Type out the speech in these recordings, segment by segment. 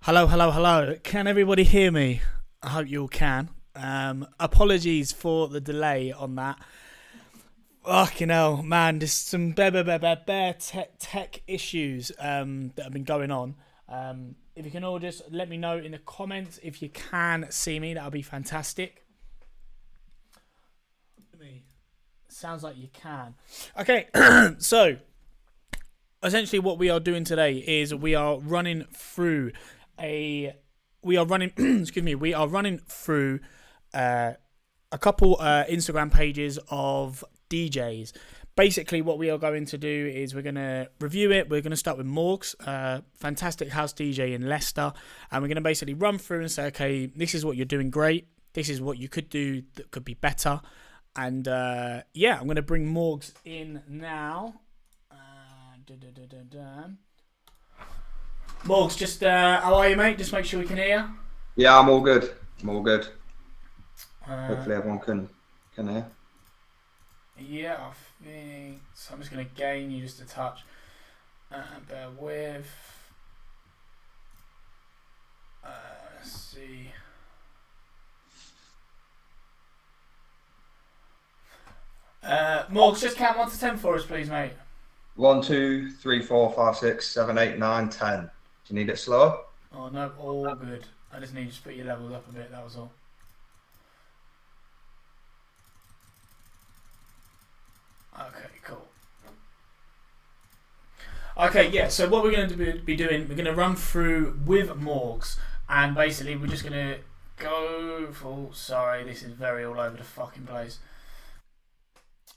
Hello, hello, hello. Can everybody hear me? I hope you all can. Apologies for the delay on that. Fucking hell, man, there's some bare tech issues that have been going on. If you can all just let me know in the comments if you can see me, that would be fantastic. Sounds like you can. Okay, so essentially what we are doing today is we are running through a couple Instagram pages of DJs. Basically what we are going to do is we're going to review it. We're going to start with Morgs, fantastic house DJ in Leicester, and we're going to basically run through and say, okay, this is what you're doing great, this is what you could do that could be better. And I'm going to bring Morgs in now. Morgs, just how are you, mate? Just make sure we can hear. Yeah, I'm all good. Hopefully everyone can hear. Yeah, I think so. I'm just going to gain you just a touch. Bear with. Let's see. Morgs, just count 1 to 10 for us, please, mate. 1, 2, 3, 4, 5, 6, 7, 8, 9, 10. Do you need it slower? Oh no, all good. I just need you to put your levels up a bit, that was all. Okay, cool. Okay, yeah, so what we're going to be doing, we're going to run through with Morgs, and basically we're just going to go for... Sorry, this is very all over the fucking place.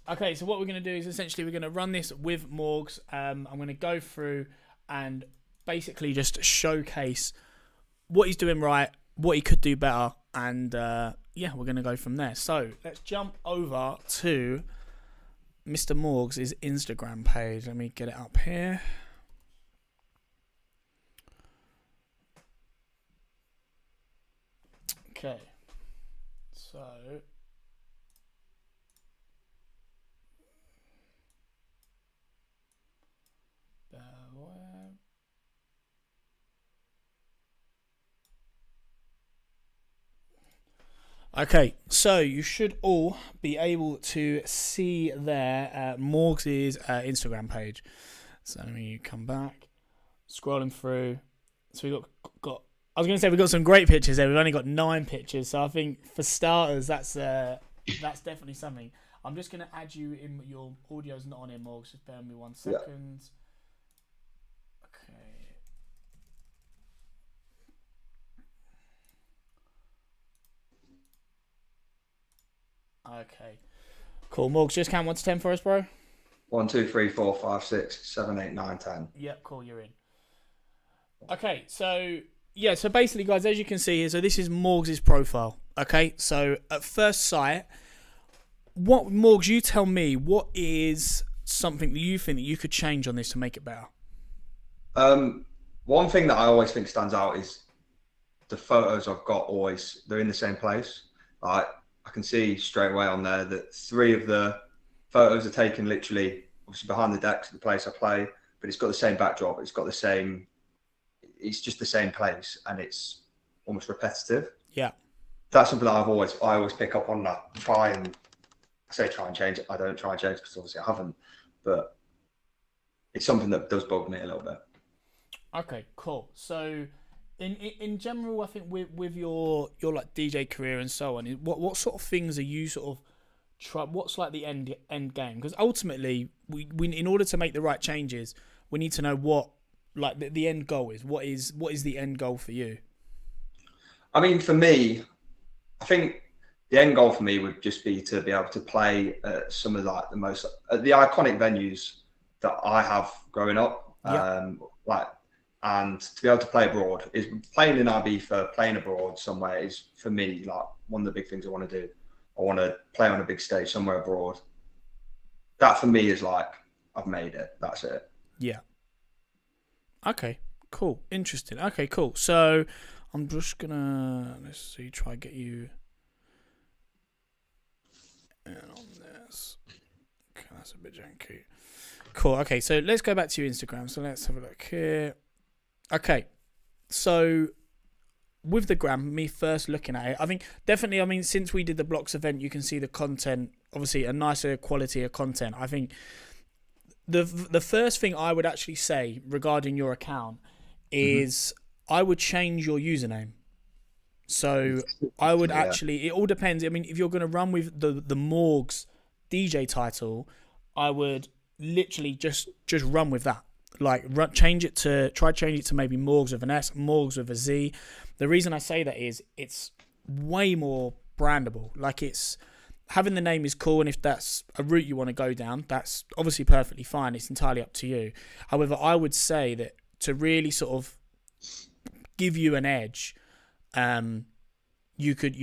Okay, so what we're going to do is essentially we're going to run this with Morgs. I'm going to go through and basically just showcase what he's doing right, what he could do better, and we're going to go from there. So let's jump over to Mr. Morgs' Instagram page. Let me get it up here. Okay, so... Okay, so you should all be able to see there Morgs' Instagram page. So let me come back, scrolling through. So we got. I was going to say we've got some great pictures there. We've only got 9 pictures, so I think for starters, that's definitely something. I'm just going to add you in. Your audio's not on here, Morgs. Just bear with me 1 second. Yeah. Okay. Cool. Morgs, just count 1 to 10 for us, bro. 1, 2, 3, 4, 5, 6, 7, 8, 9, 10. Yep, cool, you're in. Okay, so basically, guys, as you can see here, so this is Morgs' profile. Okay, so at first sight, what Morgs, you tell me, what is something that you think that you could change on this to make it better? One thing that I always think stands out is the photos I've got they're in the same place. Like, I can see straight away on there that 3 of the photos are taken literally, obviously behind the decks of the place I play, but it's got the same backdrop. It's just the same place, and it's almost repetitive. Yeah. That's something that I always pick up on that. Try and change it. I don't try and change it because obviously I haven't, but it's something that does bug me a little bit. Okay, cool. So in general, I think with your like DJ career and so on, what sort of things are you sort of try? What's like the end game? Because ultimately, we in order to make the right changes, we need to know what like the end goal is. What is the end goal for you? I mean, for me, I think the end goal for me would just be to be able to play at some of like the iconic venues that I have growing up. Yep. And to be able to play abroad is playing in Ibiza, playing abroad somewhere is for me like one of the big things I want to do. I want to play on a big stage somewhere abroad. That for me is like I've made it. That's it. Yeah. Okay. Cool. Interesting. Okay. Cool. So I'm just gonna try to get you in on this. Okay, that's a bit janky. Cool. Okay. So let's go back to your Instagram. So let's have a look here. Okay, so with the gram, me first looking at it, I think definitely, I mean, since we did the blocks event, you can see the content, obviously a nicer quality of content. I think the first thing I would actually say regarding your account is I would change your username. So I would Yeah, actually, it all depends. I mean, if you're going to run with the Morgs DJ title, I would literally just run with that. Like change it to maybe Morgs with an S, Morgs with a Z. The reason I say that is it's way more brandable. Like, it's having the name is cool, and if that's a route you want to go down, that's obviously perfectly fine. It's entirely up to you. However, I would say that to really sort of give you an edge, you could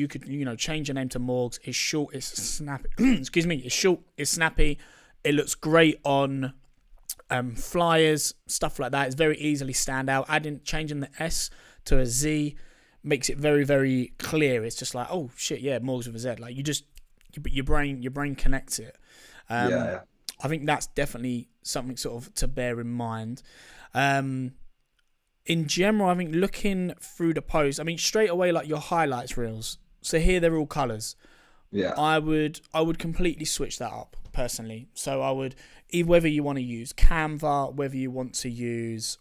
change your name to Morgs. It's short, it's snappy. Excuse me, it's short, it's snappy. It looks great on flyers, stuff like that. It's very easily stand out. Changing the S to a Z makes it very, very clear. It's just like, oh shit, yeah, Morgs with a Z. Like, your brain connects it. yeah, I think that's definitely something sort of to bear in mind. In general, I think looking through the post, I mean, straight away, like your highlights reels. So here they're all colours. yeah, I would completely switch that up personally. So I would, whether you want to use Canva, whether you want to use,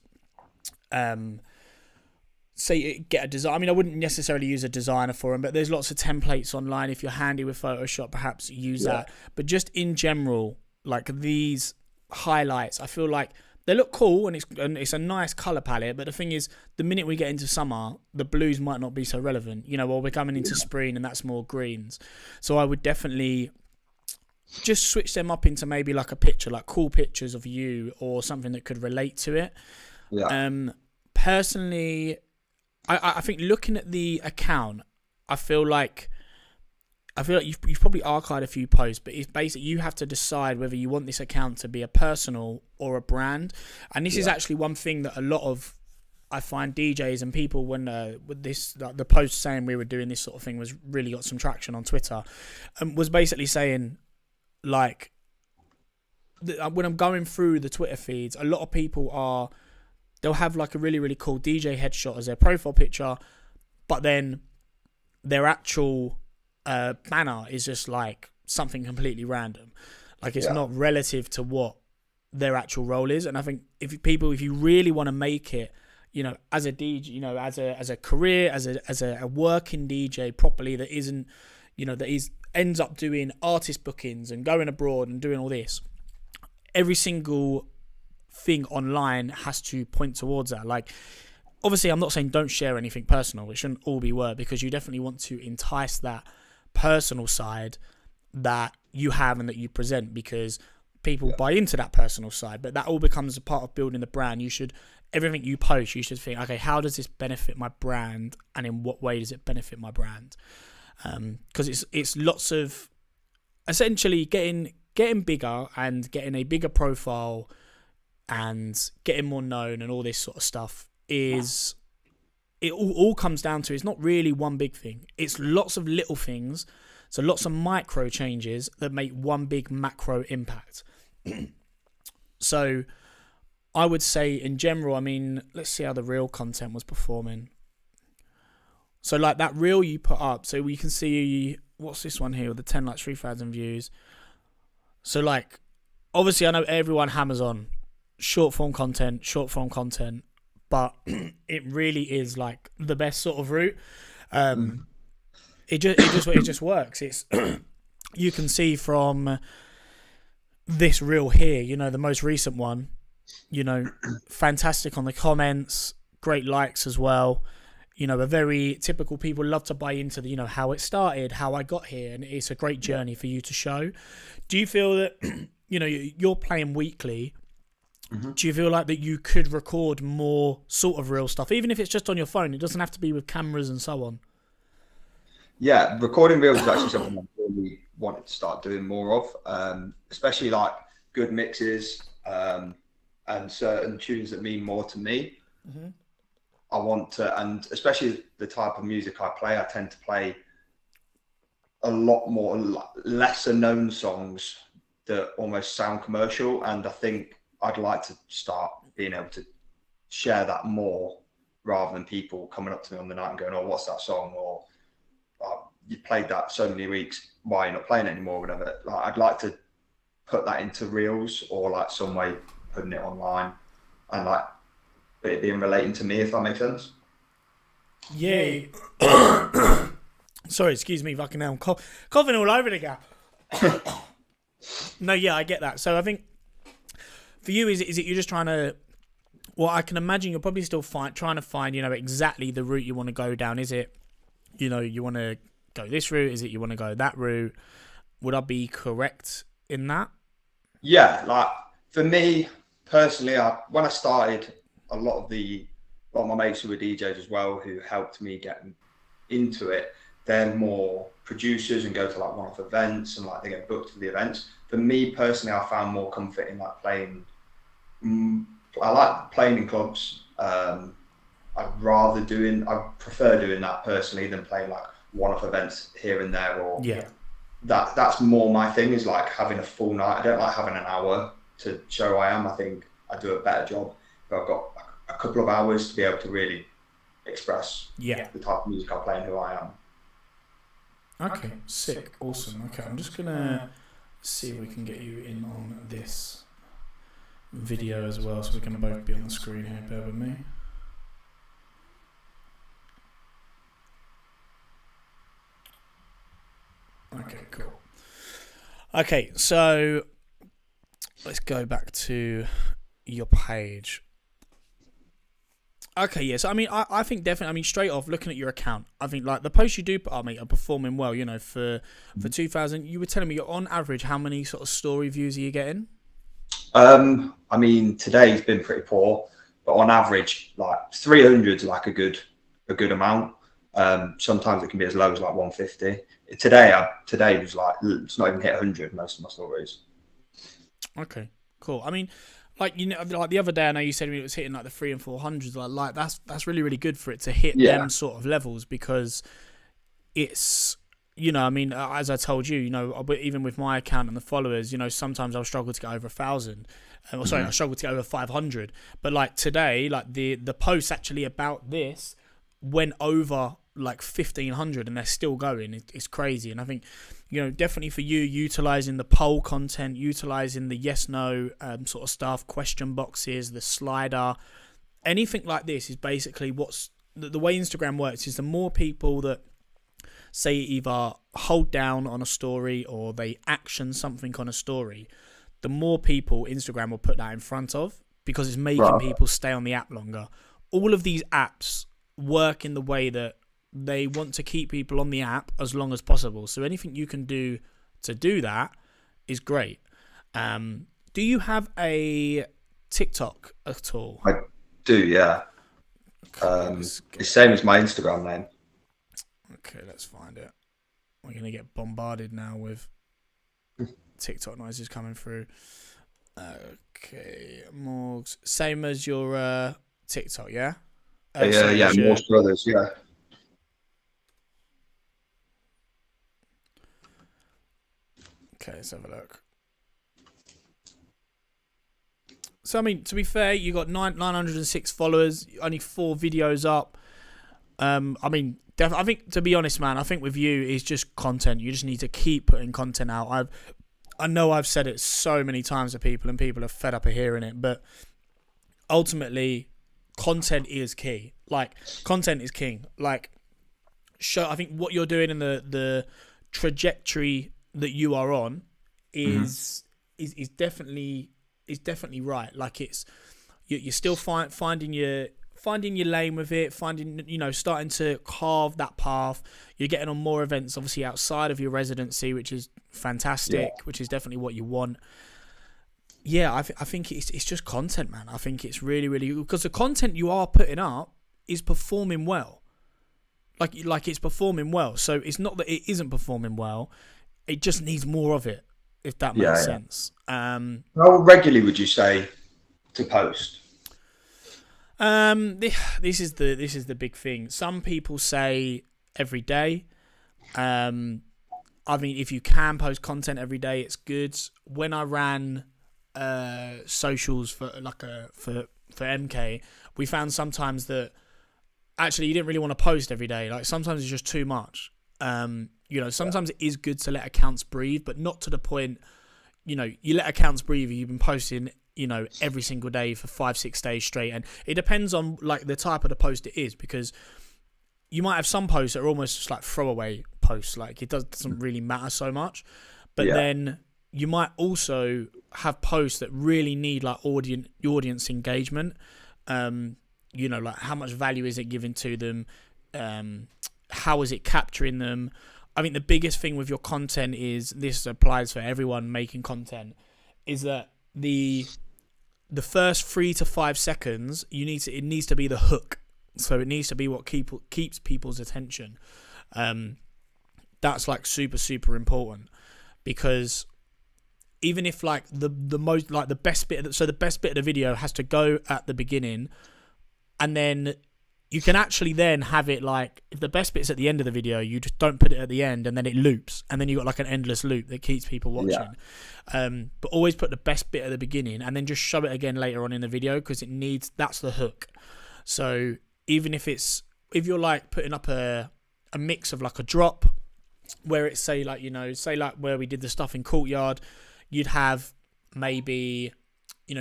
say, get a design. I mean, I wouldn't necessarily use a designer for them, but there's lots of templates online. If you're handy with Photoshop, perhaps use that. But just in general, like these highlights, I feel like they look cool and it's a nice color palette. But the thing is, the minute we get into summer, the blues might not be so relevant. While we're coming into spring, and that's more greens. So I would definitely just switch them up into maybe like a picture, like cool pictures of you or something that could relate to it. yeah. Personally, I think looking at the account, I feel like you've probably archived a few posts, but it's basically you have to decide whether you want this account to be a personal or a brand. And this is actually one thing that a lot of, I find, DJs and people, when with this, like, the post saying we were doing this sort of thing was really got some traction on Twitter, and was basically saying, like, when I'm going through the Twitter feeds, a lot of people they'll have like a really, really cool DJ headshot as their profile picture, but then their actual banner is just like something completely random. Like, it's not relative to what their actual role is. And I think if you really want to make it, as a DJ, as a career, as a working DJ properly, that isn't, ends up doing artist bookings and going abroad and doing all this, every single thing online has to point towards that. Like, obviously, I'm not saying don't share anything personal. It shouldn't all be work, because you definitely want to entice that personal side that you have and that you present, because people buy into that personal side. But that all becomes a part of building the brand. Everything you post, you should think, okay, how does this benefit my brand, and in what way does it benefit my brand? Because it's lots of essentially getting bigger and getting a bigger profile and getting more known and all this sort of stuff is, it all comes down to, it's not really one big thing. It's lots of little things. So lots of micro changes that make one big macro impact. So I would say in general, I mean, let's see how the reel content was performing. So like that reel you put up, so we can see, what's this one here with the 10 likes, 3,000 views. So like, obviously I know everyone hammers on short form content, but it really is like the best sort of route. It just works. It's you can see from this reel here, the most recent one, fantastic on the comments, great likes as well. A very typical, people love to buy into the, how it started, how I got here, and it's a great journey for you to show. Do you feel that, you're playing weekly? Do you feel like that you could record more sort of real stuff, even if it's just on your phone? It doesn't have to be with cameras and so on. Yeah, recording reels is actually something I really wanted to start doing more of, especially like good mixes and certain tunes that mean more to me. I want to, and especially the type of music I play, I tend to play a lot more lesser known songs that almost sound commercial, and I think I'd like to start being able to share that more rather than people coming up to me on the night and going, "Oh, what's that song?" or "You played that so many weeks, why are you not playing it anymore?" or whatever. Like, I'd like to put that into reels or like some way putting it online and like it being relating to me, if that makes sense. Yeah. Sorry, excuse me, fucking hell, I'm coughing all over the gap. No, yeah, I get that. So I think for you, is it you're just trying to? Well, I can imagine you're probably still trying to find, exactly the route you want to go down. Is it, you want to go this route? Is it you want to go that route? Would I be correct in that? Yeah, like for me personally, when I started, a lot of my mates who were DJs as well, who helped me get into it, they're more producers and go to like one-off events and like they get booked for the events. For me personally, I found more comfort in like playing. I like playing in clubs. I prefer doing that personally than playing like one-off events here and there. Or that's more my thing, is like having a full night. I don't like having an hour to show who I am. I think I do a better job if I've got a couple of hours to be able to really express the type of music I play and who I am. Okay, sick, awesome. Okay, I'm just gonna see if we can get you in on this video as well, so we can both be on the screen here. Bear with me. Okay, cool. Okay, so let's go back to your page. Okay, yes. I mean, I think definitely. I mean, straight off, looking at your account, I think like the posts you do put up, mate, are performing well. For 2000, you were telling me you're on average, how many sort of story views are you getting? I mean, today's been pretty poor, but on average, like 300 is like a good amount. Sometimes it can be as low as like 150. Today was like, it's not even hit 100 most of my stories. Okay, cool. I mean, like like the other day, I know you said it was hitting like the 300 and 400s. Like that's really, really good for it to hit them sort of levels, because it's, I mean, as I told you, even with my account and the followers, sometimes I'll struggle to get over 1,000. I struggle to get over 500. But like today, like the posts actually about this went over like 1,500, and they're still going. It's crazy. And I think, definitely for you, utilizing the poll content, utilizing the yes no sort of stuff, question boxes, the slider, anything like this is basically what's the way Instagram works. Is the more people that say either hold down on a story or they action something on a story, the more people Instagram will put that in front of, because it's making people stay on the app longer. All of these apps work in the way that they want to keep people on the app as long as possible. So anything you can do to do that is great. Do you have a TikTok at all? I do, yeah. It's the same as my Instagram name. Okay, let's find it. We're going to get bombarded now with TikTok noises coming through. Okay, Morgs. Same as your TikTok, yeah? Yeah, Morgs Brothers, yeah. Okay, let's have a look. So, I mean, to be fair, you got 906 followers, only 4 videos up. I mean, I think, to be honest, man, I think with you, it's just content. You just need to keep putting content out. I know I've said it so many times to people, and people are fed up of hearing it, but ultimately, content is key. Like, content is king. Like, I think what you're doing in the trajectory that you are on is definitely right. Like, it's you're still finding your lane with it, starting to carve that path. You're getting on more events, obviously outside of your residency, which is fantastic, which is definitely what you want. Yeah, I think it's just content, man. I think it's really, really, because the content you are putting up is performing well. Like it's performing well. So it's not that it isn't performing well. It just needs more of it, if that makes sense. How regularly would you say to post? This is the big thing. Some people say every day. I mean, if you can post content every day, it's good. When I ran socials for MK, we found sometimes that actually you didn't really want to post every day. Like sometimes it's just too much. Sometimes it is good to let accounts breathe, but not to the point, you let accounts breathe. You've been posting, every single day for 5-6 days straight. And it depends on like the type of the post it is, because you might have some posts that are almost just like throwaway posts. Like it doesn't really matter so much, but then you might also have posts that really need like audience engagement. Like how much value is it given to them? How is it capturing them? I think the biggest thing with your content is, this applies for everyone making content, is that the first 3 to 5 seconds it needs to be the hook. So it needs to be what keeps people's attention. That's like super, super important, because even if like the best bit of the video has to go at the beginning, and then you can actually then have it like, if the best bit's at the end of the video, you just don't put it at the end, and then it loops, and then you got like an endless loop that keeps people watching. But always put the best bit at the beginning, and then just show it again later on in the video, because that's the hook. So even if you're like putting up a mix of like a drop, where it's say like where we did the stuff in Courtyard, you'd have maybe,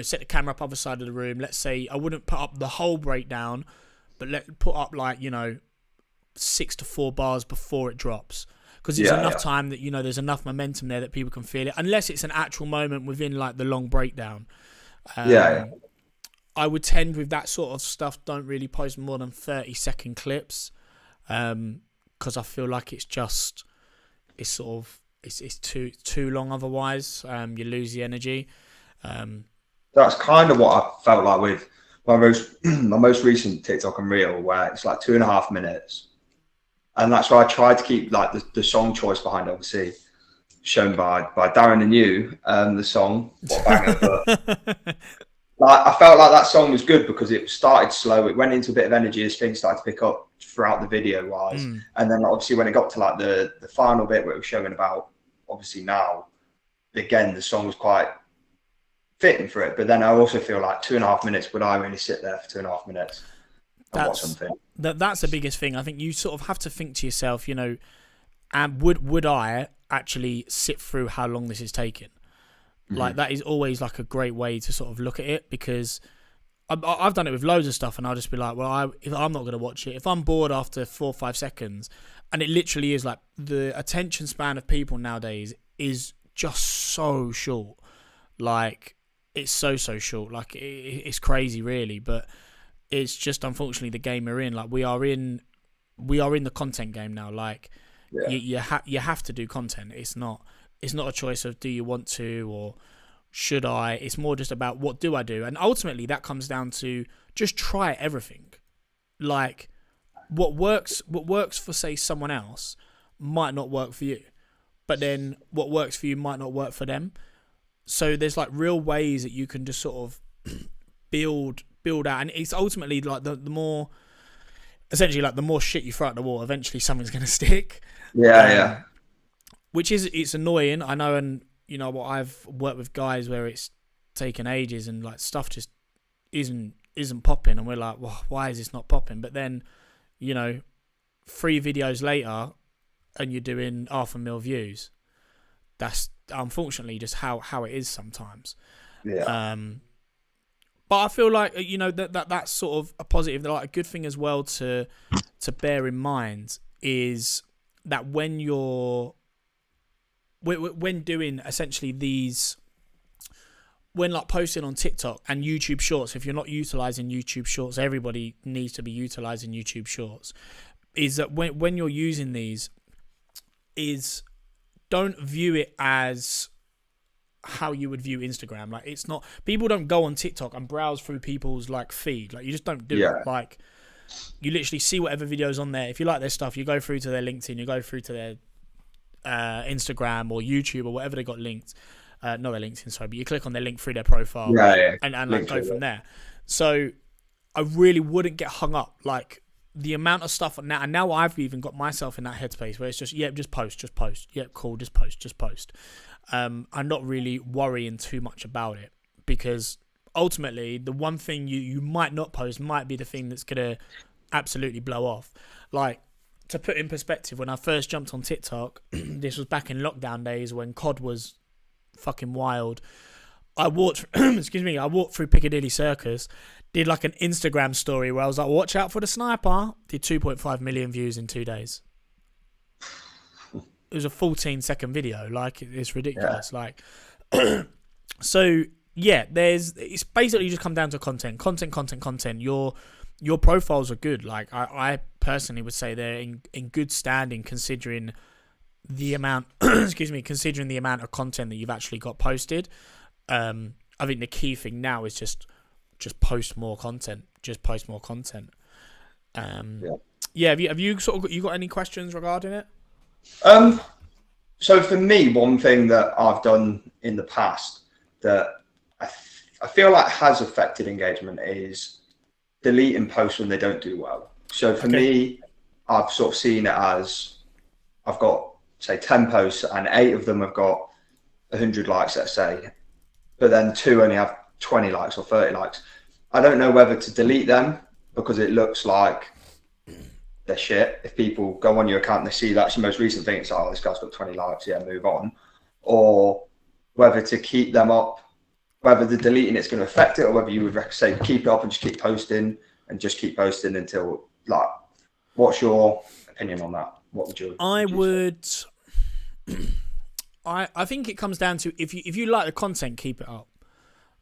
set the camera up other side of the room. Let's say I wouldn't put up the whole breakdown, but put up like 6 to 4 bars before it drops, because it's enough time that there's enough momentum there that people can feel it, unless it's an actual moment within like the long breakdown. I would tend with that sort of stuff, don't really post more than 30-second clips, because I feel like it's too long otherwise. You lose the energy. That's kind of what I felt like with my most recent TikTok and Reel, where it's like 2.5 minutes, and that's why I tried to keep like the song choice behind it, obviously shown by Darren and you, the song, what a banger. But like, I felt like that song was good because it started slow, it went into a bit of energy as things started to pick up throughout the video wise, and then obviously when it got to like the final bit where it was showing about, obviously now, again the song was quite fitting for it. But then I also feel like 2.5 minutes, would I really sit there for 2.5 minutes and watch something? That's the biggest thing. I think you sort of have to think to yourself, and would I actually sit through how long this is taking? Like that is always like a great way to sort of look at it, because I've done it with loads of stuff, and I'll just be like, well, if I'm not going to watch it, if I'm bored after 4 or 5 seconds, and it literally is like the attention span of people nowadays is just so short. Like it's so short. Like it's crazy, really. But it's just unfortunately the game we're in. Like we are in the content game now. Like you have to do content. It's not a choice of do you want to or should I. It's more just about what do I do, and ultimately that comes down to just try everything. Like what works for say someone else might not work for you, but then what works for you might not work for them. So there's like real ways that you can just sort of build out, and it's ultimately like the more shit you throw at the wall, eventually something's going to stick. Which it's annoying, I know, and what I've worked with guys where it's taken ages and like stuff just isn't popping, and we're like, well, why is this not popping? But then 3 videos later and you're doing 500,000 views. That's unfortunately just how it is sometimes. But I feel like that's sort of a positive. Like a good thing as well to bear in mind is that when doing essentially these, when like posting on TikTok and YouTube Shorts, if you're not utilizing YouTube Shorts, everybody needs to be utilizing YouTube Shorts. Is that when you're using these, is don't view it as how you would view Instagram. Like it's not, people don't go on TikTok and browse through people's like feed. Like you just don't do it. Like you literally see whatever videos on there. If you like their stuff, you go through to their LinkedIn, you go through to their Instagram or YouTube or whatever they got linked. Not their LinkedIn, sorry, but you click on their link through their profile and like go from there. So I really wouldn't get hung up. Like the amount of stuff now, and now I've even got myself in that headspace where it's just, just post. Yep, cool, just post. I'm not really worrying too much about it, because ultimately the one thing you might not post might be the thing that's going to absolutely blow off. Like, to put in perspective, when I first jumped on TikTok, this was back in lockdown days when COD was fucking wild. I walked, excuse me, I walked through Piccadilly Circus, did like an Instagram story where I was like, watch out for the sniper. Did 2.5 million views in 2 days. It was a 14-second video. Like, it's ridiculous. Yeah. Like, so yeah, it's basically just come down to content. Your profiles are good. Like, I personally would say they're in good standing considering the amount, considering the amount of content that you've actually got posted. I think the key thing now is just post more content. Just post more content. Yeah. Have you sort of got any questions regarding it? So for me, one thing that I've done in the past that I feel like has affected engagement is deleting posts when they don't do well. So for me, I've sort of seen it as I've got, say, 10 posts and 8 of them have got 100 likes, let's say, but then 2 only have 20 likes or 30 likes. I don't know whether to delete them because it looks like they're shit. If people go on your account and they see that's your most recent thing, it's like, oh, this guy's got 20 likes, yeah, move on. Or whether to keep them up, whether the deleting it's going to affect it, or whether you would say keep it up and just keep posting until, like, what's your opinion on that? What would you? I think it comes down to if you like the content, keep it up.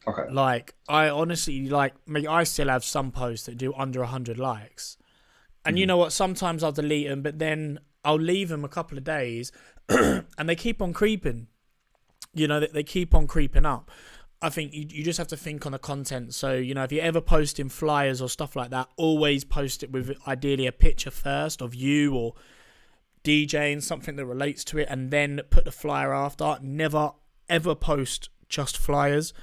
Okay. Like, I honestly, like, I still have some posts that do under 100 likes. And you know what? Sometimes I'll delete them, but then I'll leave them a couple of days and they keep on creeping. You know, they keep on creeping up. I think you just have to think on the content. So, you know, if you're ever posting flyers or stuff like that, always post it with ideally a picture first of you or DJing, something that relates to it, and then put the flyer after. Never, ever post just flyers.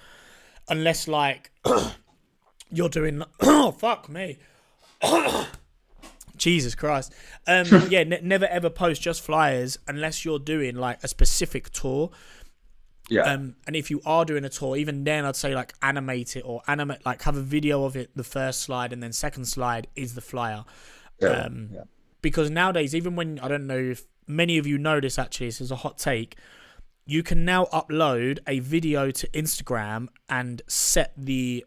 Unless, like, you're doing... Oh, fuck me. Jesus Christ. Yeah, never ever post just flyers unless you're doing, like, a specific tour. Yeah. And if you are doing a tour, even then I'd say, like, animate it or like have a video of it, the first slide, and then second slide is the flyer. Yeah. Because nowadays, even when, I don't know if many of you know this, actually, this is a hot take, you can now upload a video to Instagram and set the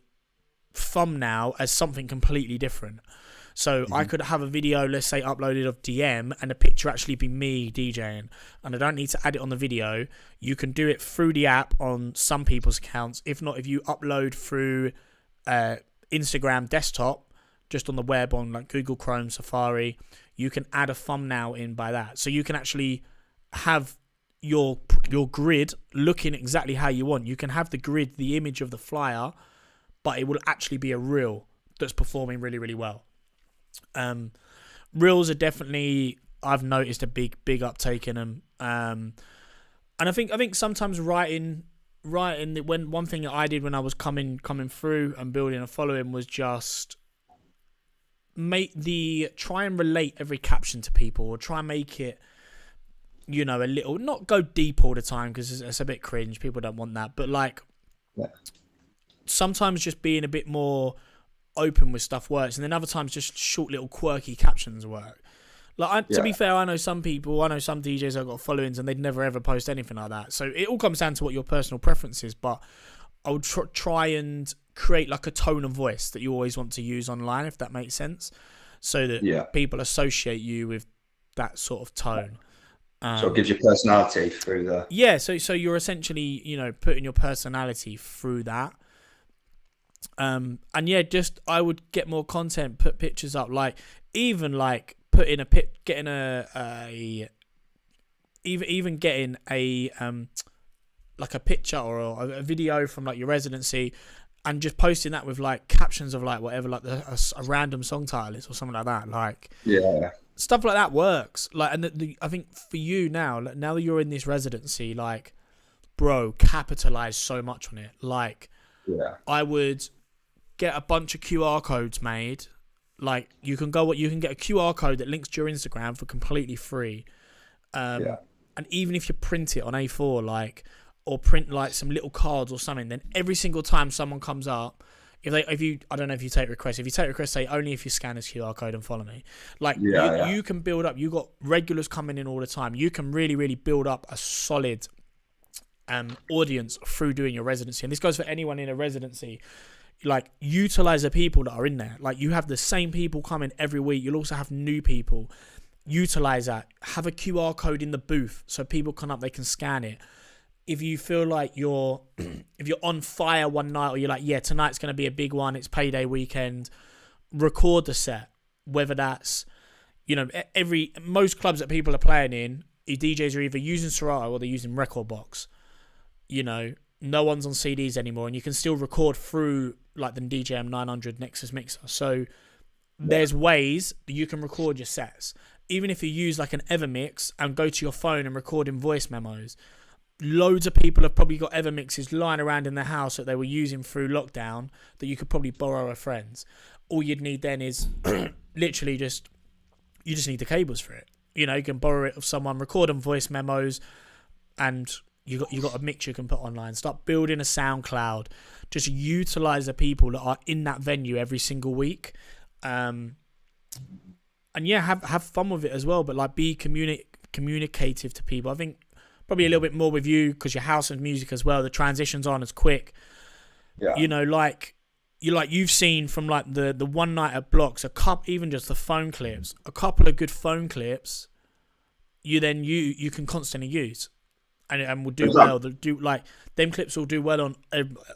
thumbnail as something completely different. So I could have a video, let's say, uploaded of DM, and the picture actually be me DJing, and I don't need to add it on the video. You can do it through the app on some people's accounts. If not, if you upload through Instagram desktop, just on the web on, like, Google Chrome, Safari, you can add a thumbnail in by that. So you can actually have your grid looking exactly how you want. You can have the grid, the image of the flyer, but it will actually be a reel that's performing really, really well. Reels are definitely, I've noticed a big uptake in them. And I think sometimes writing when one thing that I did when I was coming through and building a following was just try and relate every caption to people, or try and make it, you know, a little, not go deep all the time because it's a bit cringe. People don't want that, but, like, sometimes just being a bit more open with stuff works, and then other times just short little quirky captions work. Like, to be fair, I know some DJs that have got followings and they'd never ever post anything like that. So it all comes down to what your personal preference is, but I would try and create, like, a tone of voice that you always want to use online, if that makes sense, so that people associate you with that sort of tone. So it gives you personality through the... Yeah, so you're essentially, you know, putting your personality through that. And yeah, just, I would get more content, put pictures up, like, even, like, putting getting like a picture or a video from, like, your residency, and just posting that with, like, captions of, like, whatever, like a random song title is or something like that. Like, stuff like that works. Like, and I think for you now that you're in this residency, like, bro, capitalize so much on it. Like, I would get a bunch of QR codes made. Like, you can get a QR code that links to your Instagram for completely free. And even if you print it on A4, like, or print, like, some little cards or something, then every single time someone comes up, if you I don't know if you take requests. If you take requests, say only if you scan this QR code and follow me. Like you can build up. You got regulars coming in all the time. You can really build up a solid audience through doing your residency. And this goes for anyone in a residency. Like, utilize the people that are in there. Like, you have the same people coming every week. You'll also have new people. Utilize that. Have a QR code in the booth so people come up, they can scan it. If you feel like if you're on fire one night, or you're like, yeah, tonight's going to be a big one, it's payday weekend, record the set. Whether that's, most clubs that people are playing in, DJs are either using Serato or they're using Record Box. No one's on CDs anymore, and you can still record through like the DJM 900 Nexus mixer. So there's ways that you can record your sets. Even if you use like an Evermix and go to your phone and record in voice memos, loads of people have probably got Evermixes lying around in their house that they were using through lockdown that you could probably borrow a friend's. All you'd need then is literally you just need the cables for it. You can borrow it of someone, record on voice memos, and you got a mix you can put online. Start building a SoundCloud. Just utilize the people that are in that venue every single week, and yeah, have fun with it as well. But like, be communicative to people. I think probably a little bit more with you because your house and music as well. The transitions aren't as quick. Yeah. You've seen from like the one night at Blocks, even just the phone clips, a couple of good phone clips. You can constantly use. And will do well. They'll do like them clips will do well on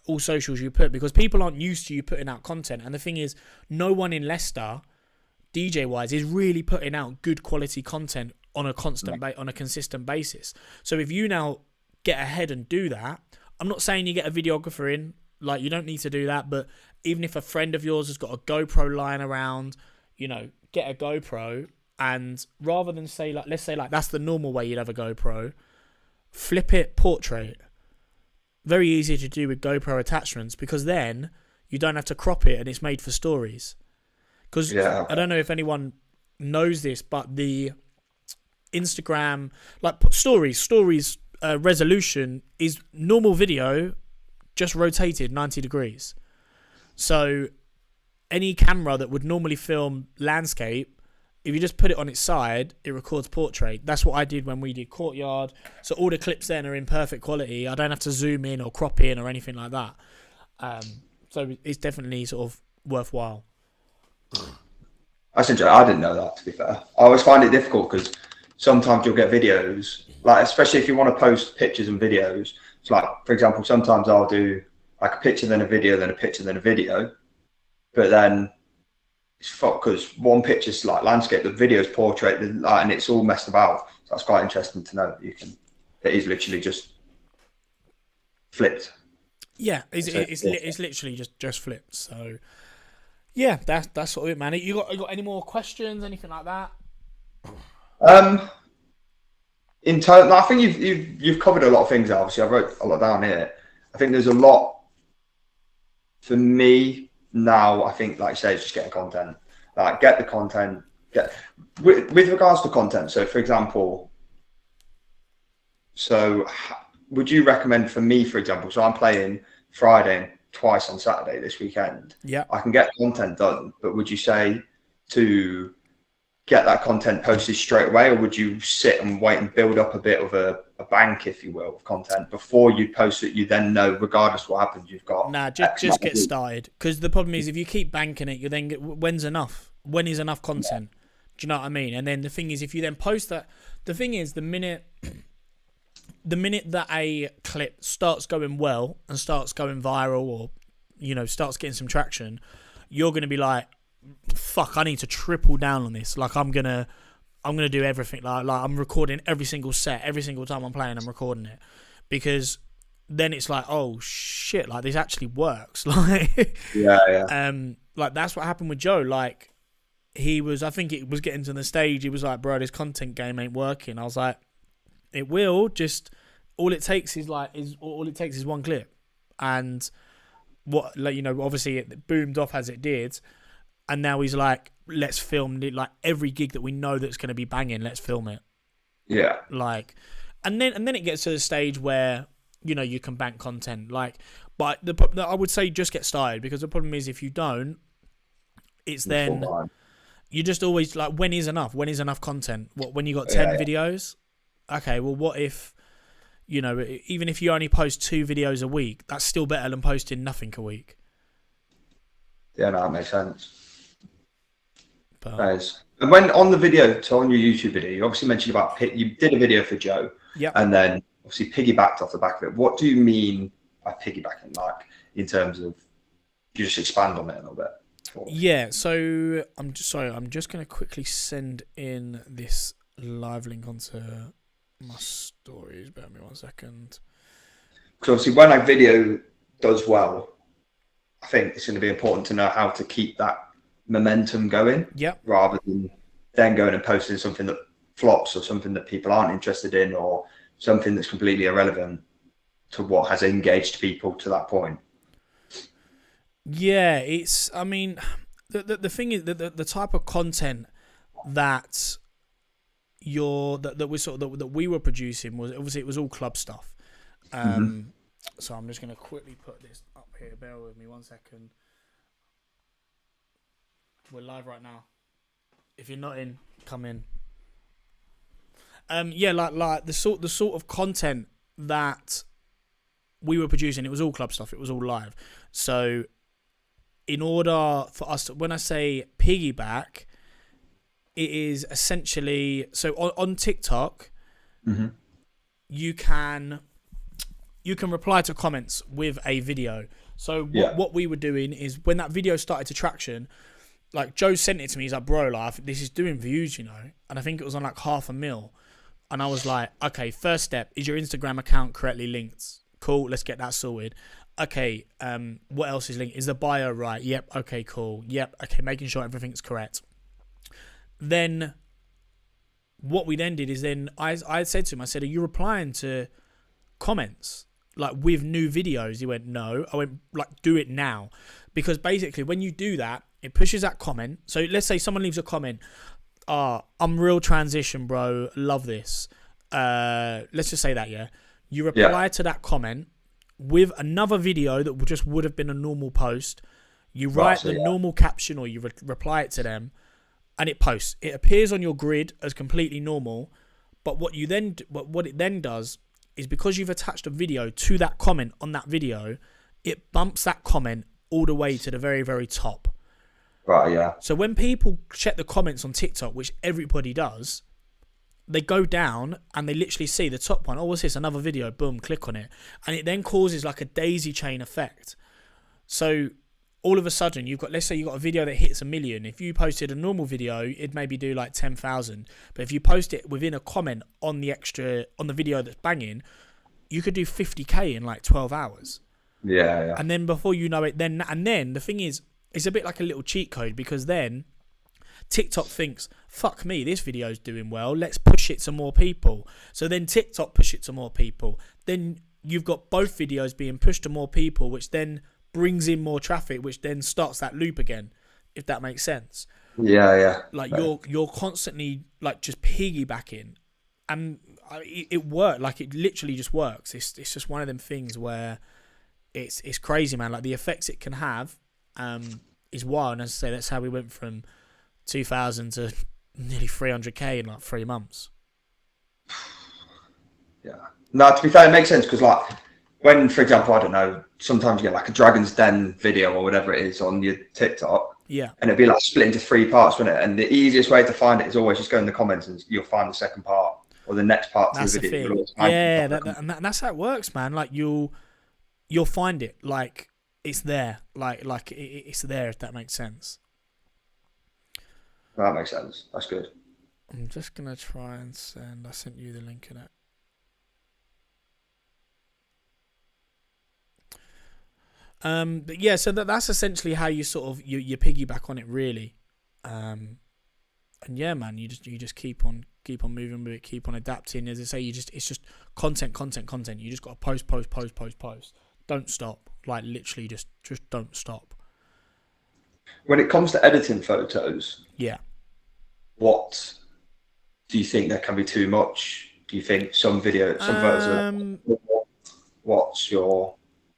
all socials you put, because people aren't used to you putting out content. And the thing is, no one in Leicester, DJ wise, is really putting out good quality content on a consistent basis. So if you now get ahead and do that, I'm not saying you get a videographer in. Like, you don't need to do that, but even if a friend of yours has got a GoPro lying around, get a GoPro, and rather than say like, let's say like that's the normal way you'd have a GoPro. Flip it portrait. Very easy to do with GoPro attachments, because then you don't have to crop it and it's made for stories. Because I don't know if anyone knows this, but the Instagram like stories resolution is normal video just rotated 90 degrees. So any camera that would normally film landscape, if you just put it on its side, it records portrait. That's what I did when we did Courtyard. So all the clips then are in perfect quality. I don't have to zoom in or crop in or anything like that. So it's definitely sort of worthwhile. That's interesting. I didn't know that, to be fair. I always find it difficult because sometimes you'll get videos, like especially if you want to post pictures and videos. It's like, for example, sometimes I'll do like a picture, then a video, then a picture, then a video. But then it's fucked because one picture's like landscape, the video's portrait, and it's all messed about. So that's quite interesting to know that it is literally just flipped. Yeah, it's literally just flipped. So yeah, that's sort of it, man. You got any more questions, anything like that? In total, I think you've covered a lot of things. Obviously, I wrote a lot down here. I think there's a lot for me now. I think, like you say, it's just getting content. Like, get the content. With regards to content. So, for example, would you recommend for me, for example? So I'm playing Friday and twice on Saturday this weekend. Yeah, I can get content done, but would you say to get that content posted straight away, or would you sit and wait and build up a bit of a bank, if you will, of content before you post it? You then know, regardless of what happens, you've got just get started. Because the problem is, if you keep banking it, you then get, when's enough? When is enough content? Do you know what I mean? And then the thing is, if you then post that, the thing is, the minute that a clip starts going well and starts going viral, or starts getting some traction, you're going to be like, fuck, I need to triple down on this. Like, I'm gonna do everything. Like I'm recording every single set, every single time I'm playing, I'm recording it, because then it's like, oh shit, like this actually works. Like, like that's what happened with Joe. Like, I think it was getting to the stage. He was like, bro, this content game ain't working. I was like, it will. Just all it takes is one clip, and obviously it boomed off as it did. And now he's like, let's film it. Like, every gig that we know that's going to be banging, let's film it. Yeah. Like, and then it gets to the stage where you can bank content. But I would say just get started, because the problem is if you don't, it's then you just always like, when is enough? When is enough content? When you got 10 videos? Okay, well, what if, even if you only post 2 videos a week, that's still better than posting nothing a week. Yeah, no, that makes sense. But, nice. And when on the video, so on your YouTube video, you obviously mentioned about you did a video for Joe, and then obviously piggybacked off the back of it. What do you mean by piggybacking? Like, in terms of, you just expand on it a little bit? Yeah, so I'm just going to quickly send in this live link onto my stories. Bear with me 1 second. Because obviously when a video does well, I think it's going to be important to know how to keep that momentum going, rather than then going and posting something that flops, or something that people aren't interested in, or something that's completely irrelevant to what has engaged people to that point. Yeah, I mean, the thing is, the type of content that that we were producing was, obviously, it was all club stuff. So I'm just going to quickly put this up here. Bear with me 1 second. We're live right now. If you're not in, come in. Yeah, like the sort of content that we were producing, it was all club stuff. It was all live. So in order for us to, when I say piggyback, it is essentially, so on TikTok, you can reply to comments with a video. So what we were doing is, when that video started to traction, like, Joe sent it to me. He's like, bro, like, this is doing views, and I think it was on like 500,000. And I was like, okay, first step, is your Instagram account correctly linked? Cool, let's get that sorted. Okay, what else is linked? Is the bio right? Yep, okay, cool. Yep, okay, making sure everything's correct. Then what we then did is, then I said to him, I said, are you replying to comments like with new videos? He went, no. I went, like, do it now. Because basically when you do that, it pushes that comment. So let's say someone leaves a comment, Unreal transition, bro, love this. Let's just say that, yeah. You reply to that comment with another video that would have been a normal post. You write the normal caption, or you reply it to them, and it posts. It appears on your grid as completely normal, but what it then does is, because you've attached a video to that comment on that video, it bumps that comment all the way to the very, very top. Right, yeah. So when people check the comments on TikTok, which everybody does, they go down and they literally see the top one. Oh, what's this? Another video. Boom, click on it. And it then causes like a daisy chain effect. So all of a sudden, let's say you've got a video that hits 1 million. If you posted a normal video, it'd maybe do like 10,000. But if you post it within a comment on the video that's banging, you could do 50K in like 12 hours. Yeah. And then before you know it, then the thing is, it's a bit like a little cheat code, because then TikTok thinks, fuck me, this video's doing well, let's push it to more people. So then TikTok push it to more people. Then you've got both videos being pushed to more people, which then brings in more traffic, which then starts that loop again, if that makes sense. Yeah. Like, you're constantly like just piggybacking, and it worked. Like, it literally just works. It's just one of them things where it's crazy, man. Like, the effects it can have is wild. And as I say, that's how we went from 2,000 to nearly 300K in like 3 months. Yeah. No, to be fair, it makes sense, because like, when, for example, I don't know, sometimes you get like a Dragon's Den video or whatever it is on your TikTok. Yeah. And it'd be like split into 3 parts, wouldn't it? And the easiest way to find it is always just go in the comments and you'll find the second part or the next part to the video. Yeah, that's how it works, man. Like, you'll find it. Like, it's there. Like it's there, if that makes sense. That makes sense. That's good. I'm just going to try and send... I sent you the link in it. But yeah, so that's essentially how you sort of you piggyback on it, really. And yeah, man, you just keep on moving with it, keep on adapting. As I say, it's just content. You just got to post. Don't stop. Like, literally, just don't stop. When it comes to editing photos, yeah, what do you think there can be too much? Do you think some photos are, what's your,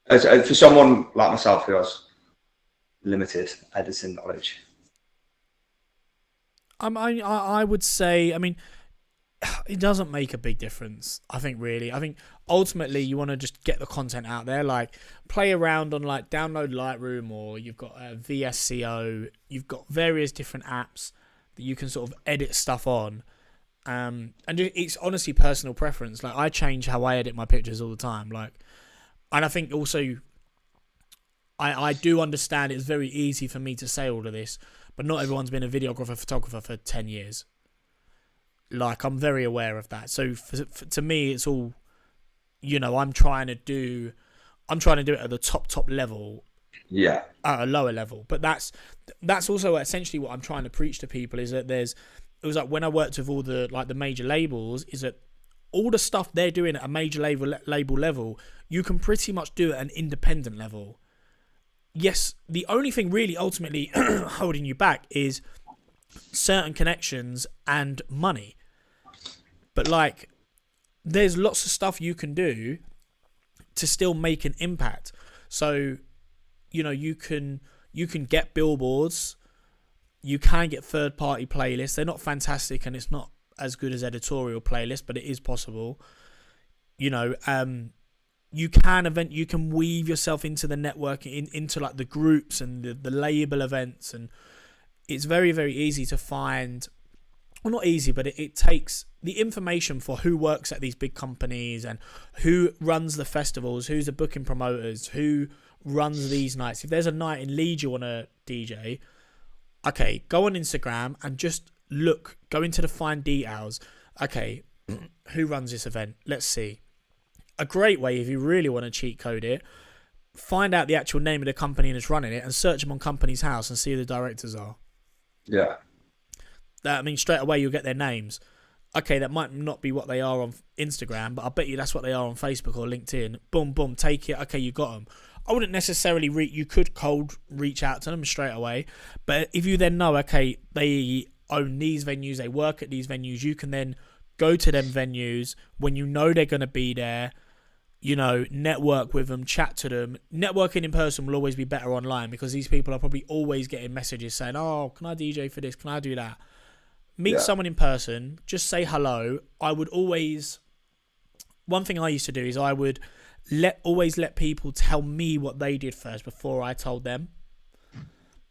as for someone like myself who has limited editing knowledge? I would say, I mean, it doesn't make a big difference. I think really. I think ultimately you want to just get the content out there. Like play around on like download Lightroom, or you've got VSCO. You've got various different apps that you can sort of edit stuff on. And it's honestly personal preference. Like I change how I edit my pictures all the time. Like, and I think also I do understand it's very easy for me to say all of this, but not everyone's been a videographer, photographer for 10 years. Like, I'm very aware of that. So to me, it's all, I'm trying to do it at the top level. Yeah. At a lower level. But that's also essentially what I'm trying to preach to people, is that it was like when I worked with all the major labels, is that all the stuff they're doing at a major label level, you can pretty much do at an independent level. Yes, the only thing really ultimately holding you back is certain connections and money. But like, there's lots of stuff you can do to still make an impact. So, you can get billboards, you can get third-party playlists. They're not fantastic, and it's not as good as editorial playlists, but it is possible. You can weave yourself into the networking, into like the groups and the label events, and it's very, very easy to find. Well, not easy, but it takes the information for who works at these big companies and who runs the festivals, who's the booking promoters, who runs these nights. If there's a night in Leeds you want to DJ, okay, go on Instagram and just go into the fine details. Okay, who runs this event? Let's see. A great way, if you really want to cheat code it, find out the actual name of the company that's running it and search them on Companies House and see who the directors are. Yeah. Straight away you'll get their names. Okay, that might not be what they are on Instagram, but I bet you that's what they are on Facebook or LinkedIn. Boom, boom, take it. Okay, you got them. I wouldn't necessarily you could cold reach out to them straight away, but if you then know, okay, they own these venues, they work at these venues, you can then go to them venues when you know they're going to be there, network with them, chat to them. Networking in person will always be better online, because these people are probably always getting messages saying, oh, can I DJ for this? Can I do that? Meet someone in person, just say hello. One thing I used to do is I would always let people tell me what they did first before I told them,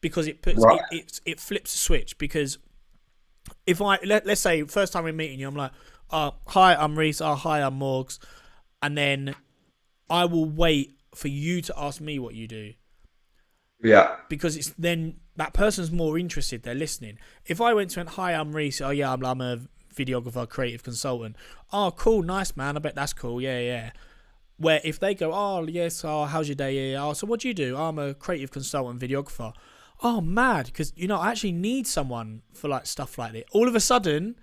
because it flips a switch. Because if let's say first time we're meeting you, I'm like, hi, I'm Reese. Oh, hi, I'm Morgs. And then I will wait for you to ask me what you do. Yeah. Because it's then that person's more interested. They're listening. If I went to hi, I'm Reese. Oh yeah, I'm a videographer, creative consultant. Oh, cool, nice man. I bet that's cool. Yeah. Where if they go, oh yes, oh how's your day? Yeah. Oh, so what do you do? Oh, I'm a creative consultant, videographer. Oh, mad, because I actually need someone for like stuff like this. All of a sudden,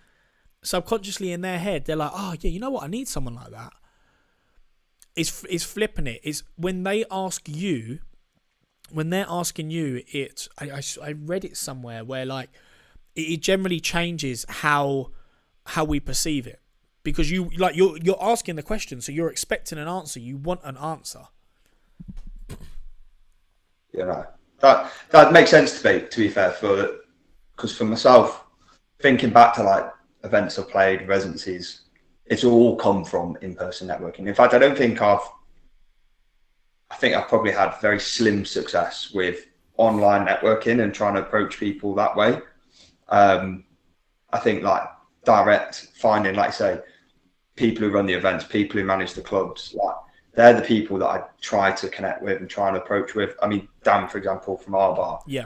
subconsciously in their head, they're like, oh yeah, you know what? I need someone like that. It's flipping it. It's when they ask you. When they're asking you, I read it somewhere where like it generally changes how we perceive it, because you're asking the question, so you're expecting an answer. You want an answer. Yeah, that makes sense to me. To be fair, because for myself, thinking back to like events I've played, residencies, it's all come from in-person networking. In fact, I think I've probably had very slim success with online networking and trying to approach people that way. I think like direct finding, like say, people who run the events, people who manage the clubs, like they're the people that I try to connect with and try and approach with. I mean, Dan, for example, from our bar. Yeah.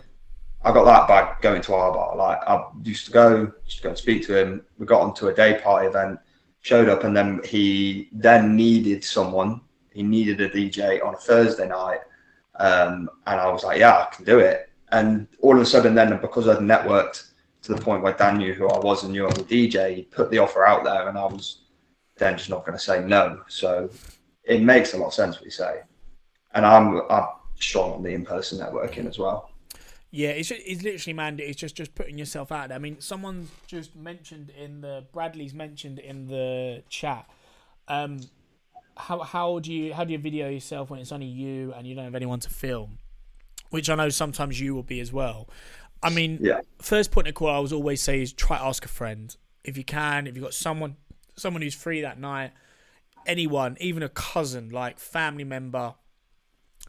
I got that by going to our bar. Like I used to go and speak to him. We got onto a day party event, showed up, and then he needed someone. He needed a DJ on a Thursday night. And I was like, yeah, I can do it. And all of a sudden then, because I'd networked to the point where Dan knew who I was and knew I was a DJ, he put the offer out there, and I was then just not going to say no. So it makes a lot of sense what you say. And I'm strong on the in-person networking as well. Yeah, it's literally, man, it's just putting yourself out there. I mean, someone just Bradley's mentioned in the chat, how do you video yourself when it's only you and you don't have anyone to film? Which I know sometimes you will be as well. I mean, Yeah. first point of call I always say is try to ask a friend if you can. If you've got someone who's free that night, anyone, even a cousin, like family member,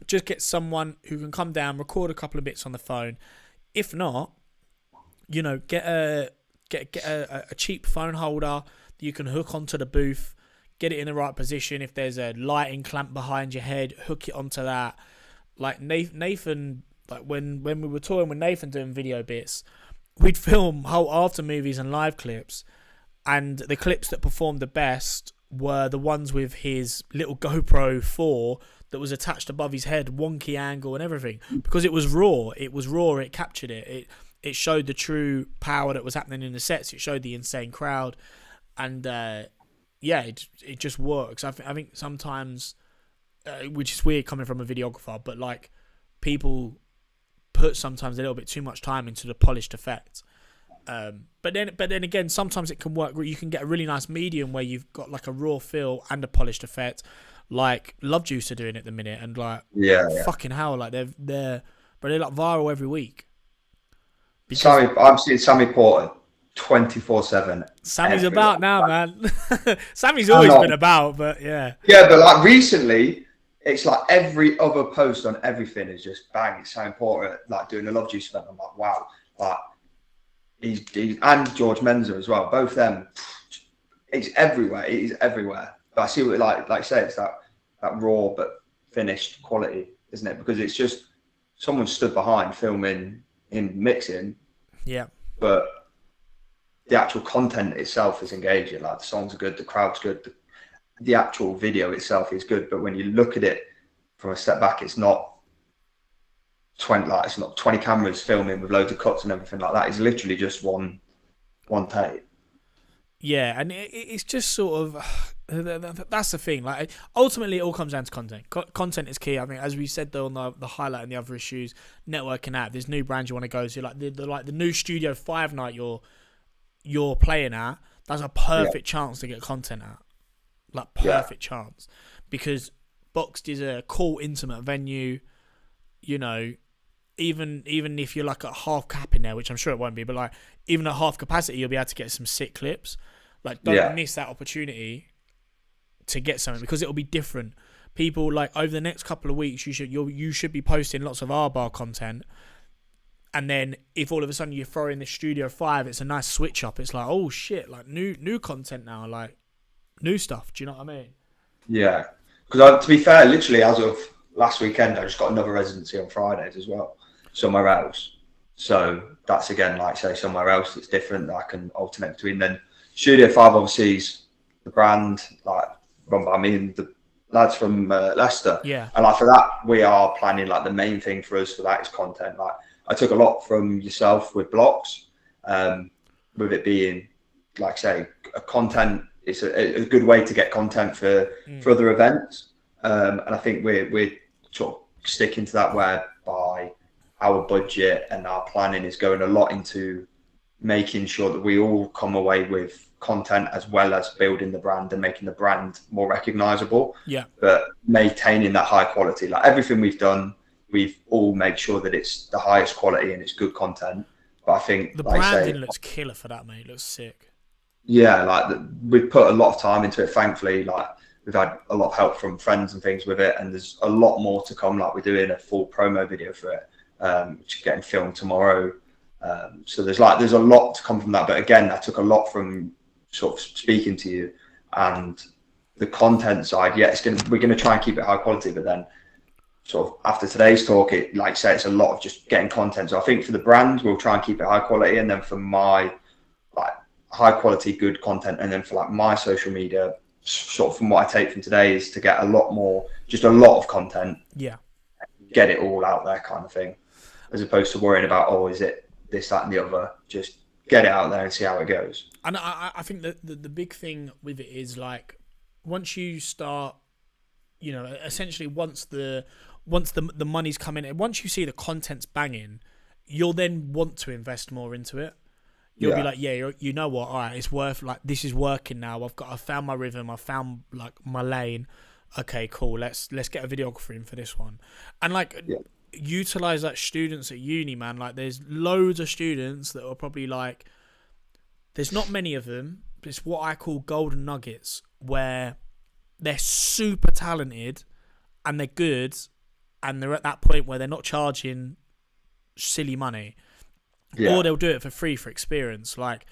just get someone who can come down, record a couple of bits on the phone. If not, get a cheap phone holder that you can hook onto the booth, get it in the right position. If there's a lighting clamp behind your head, hook it onto that. Like Nathan, like when we were touring with Nathan doing video bits, we'd film whole after movies and live clips, and the clips that performed the best were the ones with his little GoPro 4 that was attached above his head, wonky angle and everything, because it was raw. It captured it. It showed the true power that was happening in the sets. It showed the insane crowd, and it just works. I think sometimes, which is weird coming from a videographer, but like people put sometimes a little bit too much time into the polished effect. But then again, sometimes it can work. You can get a really nice medium where you've got like a raw feel and a polished effect, like Love Juice are doing at the minute, and like fucking hell, like they're like viral every week. I'm seeing Sammy Porter 24/7. Sammy's about now, man. Sammy's always been about, but yeah. Yeah, but like recently, it's like every other post on everything is just bang. It's Sammy Porter like doing a Love Juice event. I'm like, wow, like. He's and George Menza as well. Both them, it's everywhere. It is everywhere. But I see what like I say, it's that raw but finished quality, isn't it? Because it's just someone stood behind filming in mixing. Yeah. But the actual content itself is engaging. Like the songs are good, the crowd's good, the actual video itself is good. But when you look at it from a step back, it's not 20 cameras filming with loads of cuts and everything like that. It's literally just one take. Yeah, and it's just sort of that's the thing. Like ultimately, it all comes down to content. Content is key. I mean, as we said though on the highlight and the other issues, networking out. There's new brands you want to go to, like the new Studio 5 night you're playing at. That's a perfect chance to get content at. Like perfect chance, because Boxed is a cool, intimate venue. Even if you're like at half cap in there, which I'm sure it won't be, but like even at half capacity, you'll be able to get some sick clips. Like don't miss that opportunity to get something, because it'll be different. People like over the next couple of weeks, you should be posting lots of R-bar content, and then if all of a sudden you throw in the Studio 5, it's a nice switch up. It's like, oh shit, like new content now, like new stuff. Do you know what I mean? Yeah, because to be fair, literally as of last weekend, I just got another residency on Fridays as well, somewhere else. So that's again, like say, somewhere else that's different that I can alternate between. Then Studio 5 obviously is the brand like run by me and the lads from Leicester. Yeah. And like for that, we are planning like the main thing for us for that is content. Like I took a lot from yourself with blocks, with it being like say a content. It's a good way to get content for other events. And I think we're sort of sticking to that, whereby our budget and our planning is going a lot into making sure that we all come away with content as well as building the brand and making the brand more recognizable. Yeah. But maintaining that high quality, like everything we've done, we've all made sure that it's the highest quality and it's good content. But I think the branding looks killer for that, mate. It looks sick. Yeah, like we've put a lot of time into it. Thankfully, like we've had a lot of help from friends and things with it, and there's a lot more to come. Like we're doing a full promo video for it, which is getting filmed tomorrow. So there's a lot to come from that. But again, I took a lot from sort of speaking to you, and the content side. Yeah, we're gonna try and keep it high quality, but then sort of after today's talk, it like say it's a lot of just getting content. So I think for the brand, we'll try and keep it high quality, and then for my like high quality, good content, and then for like my social media, sort of from what I take from today is to get a lot of content. Yeah. Get it all out there kind of thing, as opposed to worrying about, oh, is it this, that, and the other? Just get it out there and see how it goes. And I think that the big thing with it is like once you start, essentially once the money's coming in, once you see the content's banging, you'll then want to invest more into it. You'll be like, yeah, you know what? All right, it's worth, like, this is working now. I found my rhythm. I found like my lane. okay, cool, let's get a videographer in for this one, and like utilize that students at uni, man. Like there's loads of students that are probably like, there's not many of them, but it's what I call golden nuggets, where they're super talented and they're good, and they're at that point where they're not charging silly money, or they'll do it for free for experience. Like,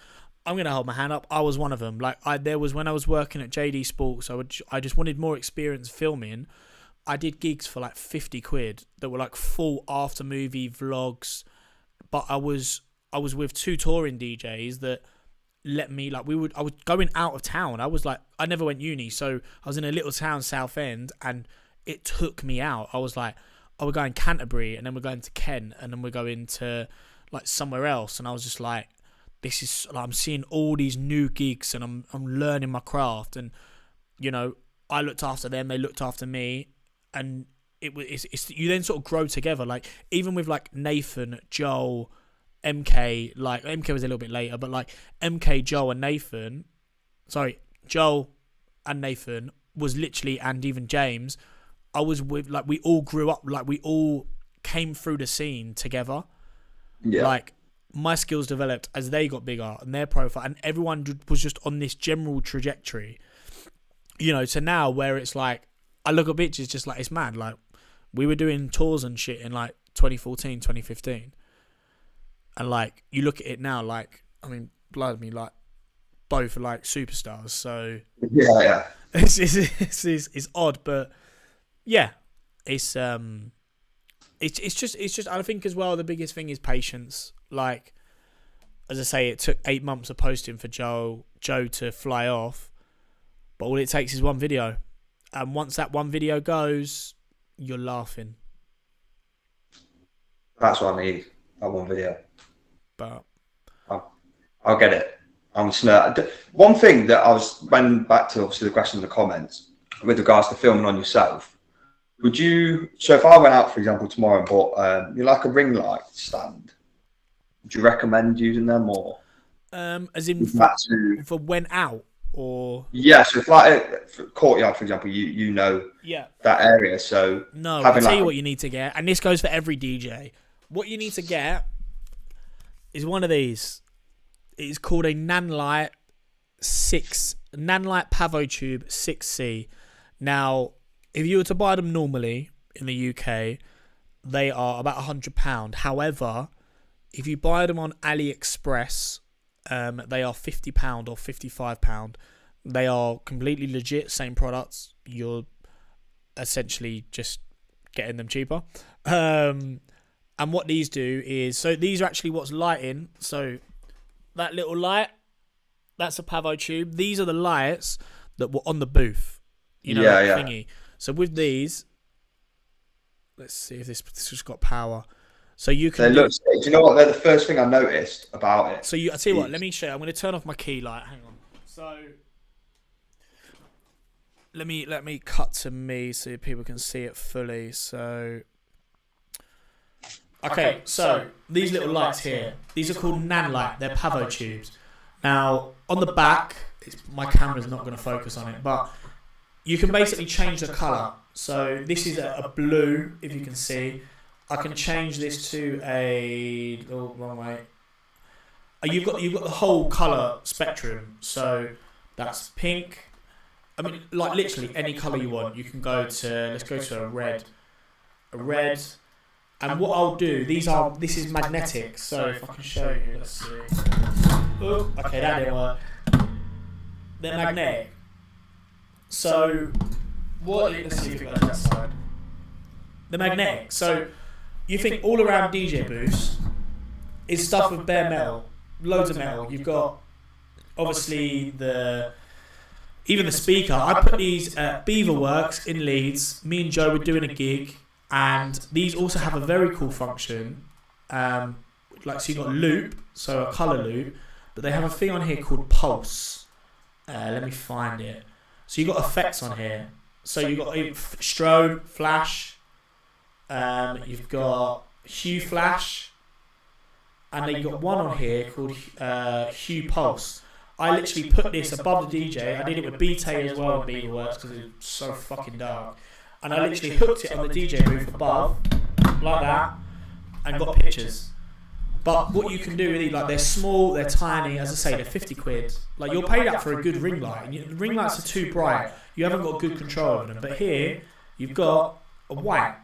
I'm gonna hold my hand up. I was one of them. Like, there was when I was working at JD Sports, I just wanted more experience filming. I did gigs for like 50 quid that were like full after movie vlogs, but I was with 2 touring DJs that let me, like, I was going out of town. I never went uni, so I was in a little town, Southend, and it took me out. I was like, we're going Canterbury, and then we're going to Kent, and then we're going to like somewhere else, and I was just like, this is like, I'm seeing all these new gigs, and I'm learning my craft, and you know, I looked after them, they looked after me, and it's you then sort of grow together. Like, even with like Nathan, Joel, MK, like MK was a little bit later, but like MK, Joel and Nathan was literally, and even James, I was with, like, we all grew up, like we all came through the scene together. Like, my skills developed as they got bigger and their profile, and everyone was just on this general trajectory, you know, to now where it's like, I look at bitches just like, it's mad. Like, we were doing tours and shit in like 2014, 2015. And like, you look at it now, like, I mean, blood me, like, both are like superstars. So yeah, it's odd, but yeah, it's just I think as well, the biggest thing is patience. Like, as I say, it took 8 months of posting for Joe to fly off, but all it takes is one video, and once that one video goes, you're laughing. That's what I need. That one video. But I'll get it. I'm snert. One thing that I was went back to, obviously, the question in the comments with regards to filming on yourself. Would you? So if I went out, for example, tomorrow and bought like a ring light stand, would you recommend using them, or as in for when out, or so if like Courtyard, for example, you know that area, so no, I'll tell you what you need to get, and this goes for every DJ. What you need to get is one of these. It's called a Nanlite Pavo Tube 6C. Now, if you were to buy them normally in the UK, they are about £100. However, if you buy them on AliExpress, they are £50 or £55. They are completely legit, same products. You're essentially just getting them cheaper. And what these do is, so these are actually what's lighting. So that little light, that's a Pavo Tube. These are the lights that were on the booth. You know, thingy. So with these, let's see if this has got power. So you can. Do you know what? They're the first thing I noticed about it. So I tell you what. Let me show you. I'm going to turn off my key light. Hang on. So let me cut to me so people can see it fully. So okay. So these little lights here. These are called Nanlite. They're Pavo tubes. Now on the back, my camera's not going to focus on it, but you can basically change the colour. So this is a blue, if you can see. I can change this to a... Oh, wrong way. You've got the whole colour spectrum. So that's pink. I mean, like literally any colour you want. You can go to... Let's go to a red. A red. And what I'll do... This is magnetic. So if I can show you, let's see. Oh, okay, that didn't work. They're magnetic. So, let's see if we go to that side. The magnetic. So, you think all around DJ booths is stuff with bare metal, loads of metal. You've got obviously even the speaker. I put these at Beaverworks in Leeds. Me and Joe were doing a gig, and these also have a very cool function. So you've got loop, so a color loop, but they have a thing on here called pulse. Let me find it. So you've got effects on here. So you've got strobe, flash, you've got hue flash, and then you've got one on here called hue pulse. I literally put this above the DJ. I did it with BT as well in Beaverworks because it was so fucking dark. And I literally hooked it on the DJ booth above, like that, and got pictures. But what you can do with these, like, they're small, they're tiny, as I say, they're 50 quid. Like, you'll pay that for a good ring light. The ring lights are too bright. You haven't got good control over them. But here, you've got a white.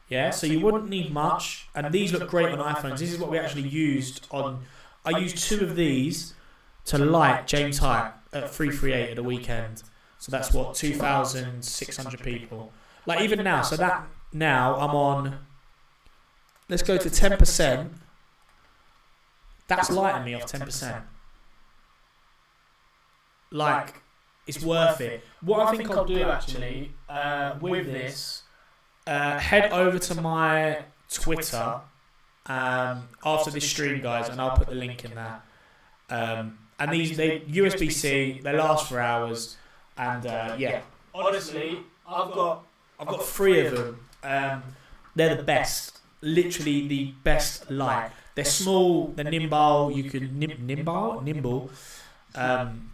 Yeah, so you wouldn't need much. And these look great on iPhones. This is what we actually used on... I used 2 of these to light James Hype at 338 at the weekend. So that's what, 2,600 people. Like, even now, so that now I'm on... Let's go to 10%. That's lighting me off 10%. Like, it's worth it. What I think I'll do actually with this, head over to my Twitter after this stream, guys, and I'll put the link in there. And these, they USB-C, they last for hours, and yeah. Honestly, I've got 3 of them. They're the best. Literally the best light. They're small, they're nimble. You can nimble, and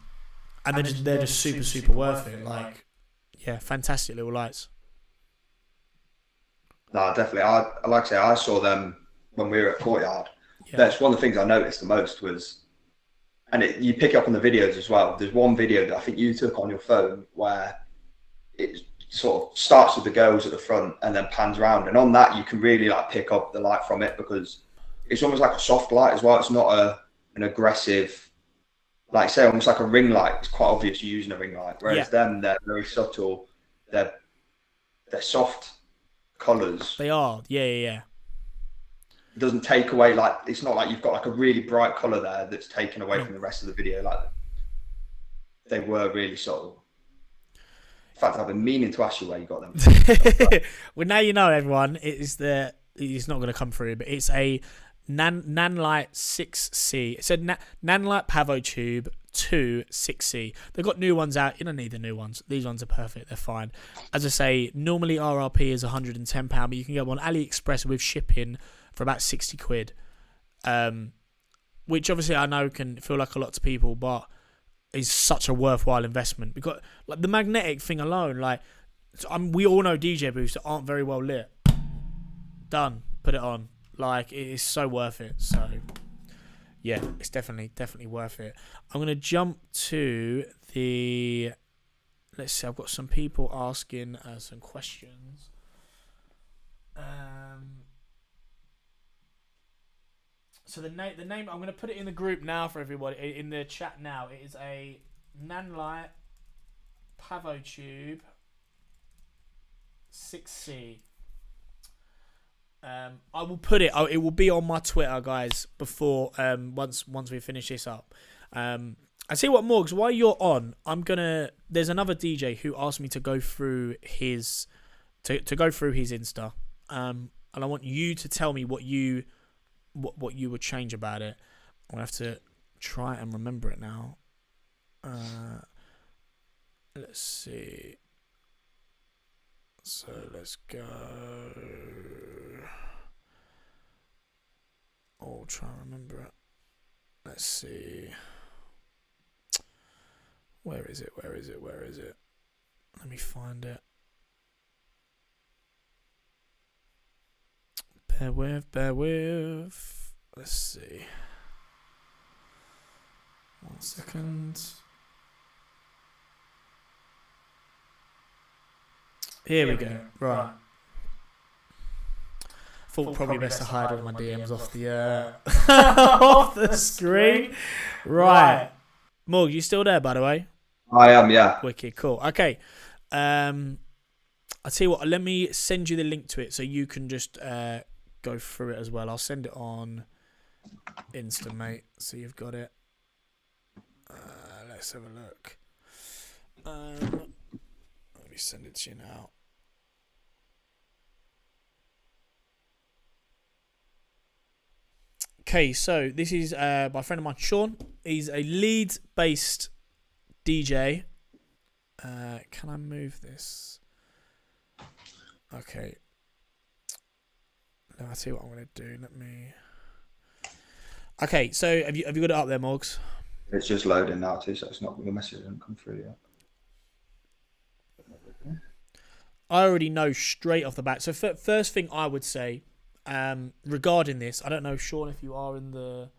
they're just super worth it. Like, yeah, fantastic little lights. No, definitely. Like I say, I saw them when we were at Courtyard. Yeah. That's one of the things I noticed the most was, and you pick up on the videos as well. There's one video that I think you took on your phone where it sort of starts with the girls at the front and then pans around, and on that you can really like pick up the light from it because it's almost like a soft light as well. It's not an aggressive, like say almost like a ring light. It's quite obvious you're using a ring light, whereas them, they're very subtle. They're soft colours. They are, yeah. It doesn't take away, like, it's not like you've got like a really bright colour there that's taken away from the rest of the video. Like, they were really subtle. In fact, I've been meaning to ask you where you got them. Well, now you know, everyone. It's not going to come through, but it's a Nanlite 6C. It's a Nanlite Pavo Tube 2 6C. They've got new ones out. You don't need the new ones. These ones are perfect. They're fine. As I say, normally RRP is £110, but you can get them on AliExpress with shipping for about 60 quid. Which obviously I know can feel like a lot to people, but is such a worthwhile investment because, like, the magnetic thing alone, like, we all know DJ booths that aren't very well lit. Done. Put it on. Like, it is so worth it. So, yeah, it's definitely worth it. I'm gonna jump to the. Let's see. I've got some people asking some questions. So the name, I'm going to put it in the group now for everybody, in the chat now. It is a Nanlite Pavo Tube 6C. I will put it. It will be on my Twitter, guys. Before once we finish this up. I see what Morgs. While you're on, there's another DJ who asked me to go through his to go through his Insta. And I want you to tell me what you would change about it. I'm gonna have to try and remember it now. Let's see. So let's go. I'll try and remember it. Let's see. Where is it? Let me find it. Bear with. Let's see. 1 second. Here we go. Right. Thought probably best to hide all my DMs off the off the screen. Right. Morg, you still there, by the way? I am, yeah. Wicked, cool. Okay. I'll tell you what, let me send you the link to it so you can just go through it as well. I'll send it on Insta, mate, so you've got it. Let's have a look. Let me send it to you now. Okay, so this is by a friend of mine, Sean. He's a Leeds-based DJ. Can I move this? Okay. I'll see what I'm going to do. Let me... Okay, so have you got it up there, Morgs? It's just loading now too, so it's not the message hasn't come through yet. I already know straight off the bat. So first thing I would say regarding this, I don't know, Sean, if you are in the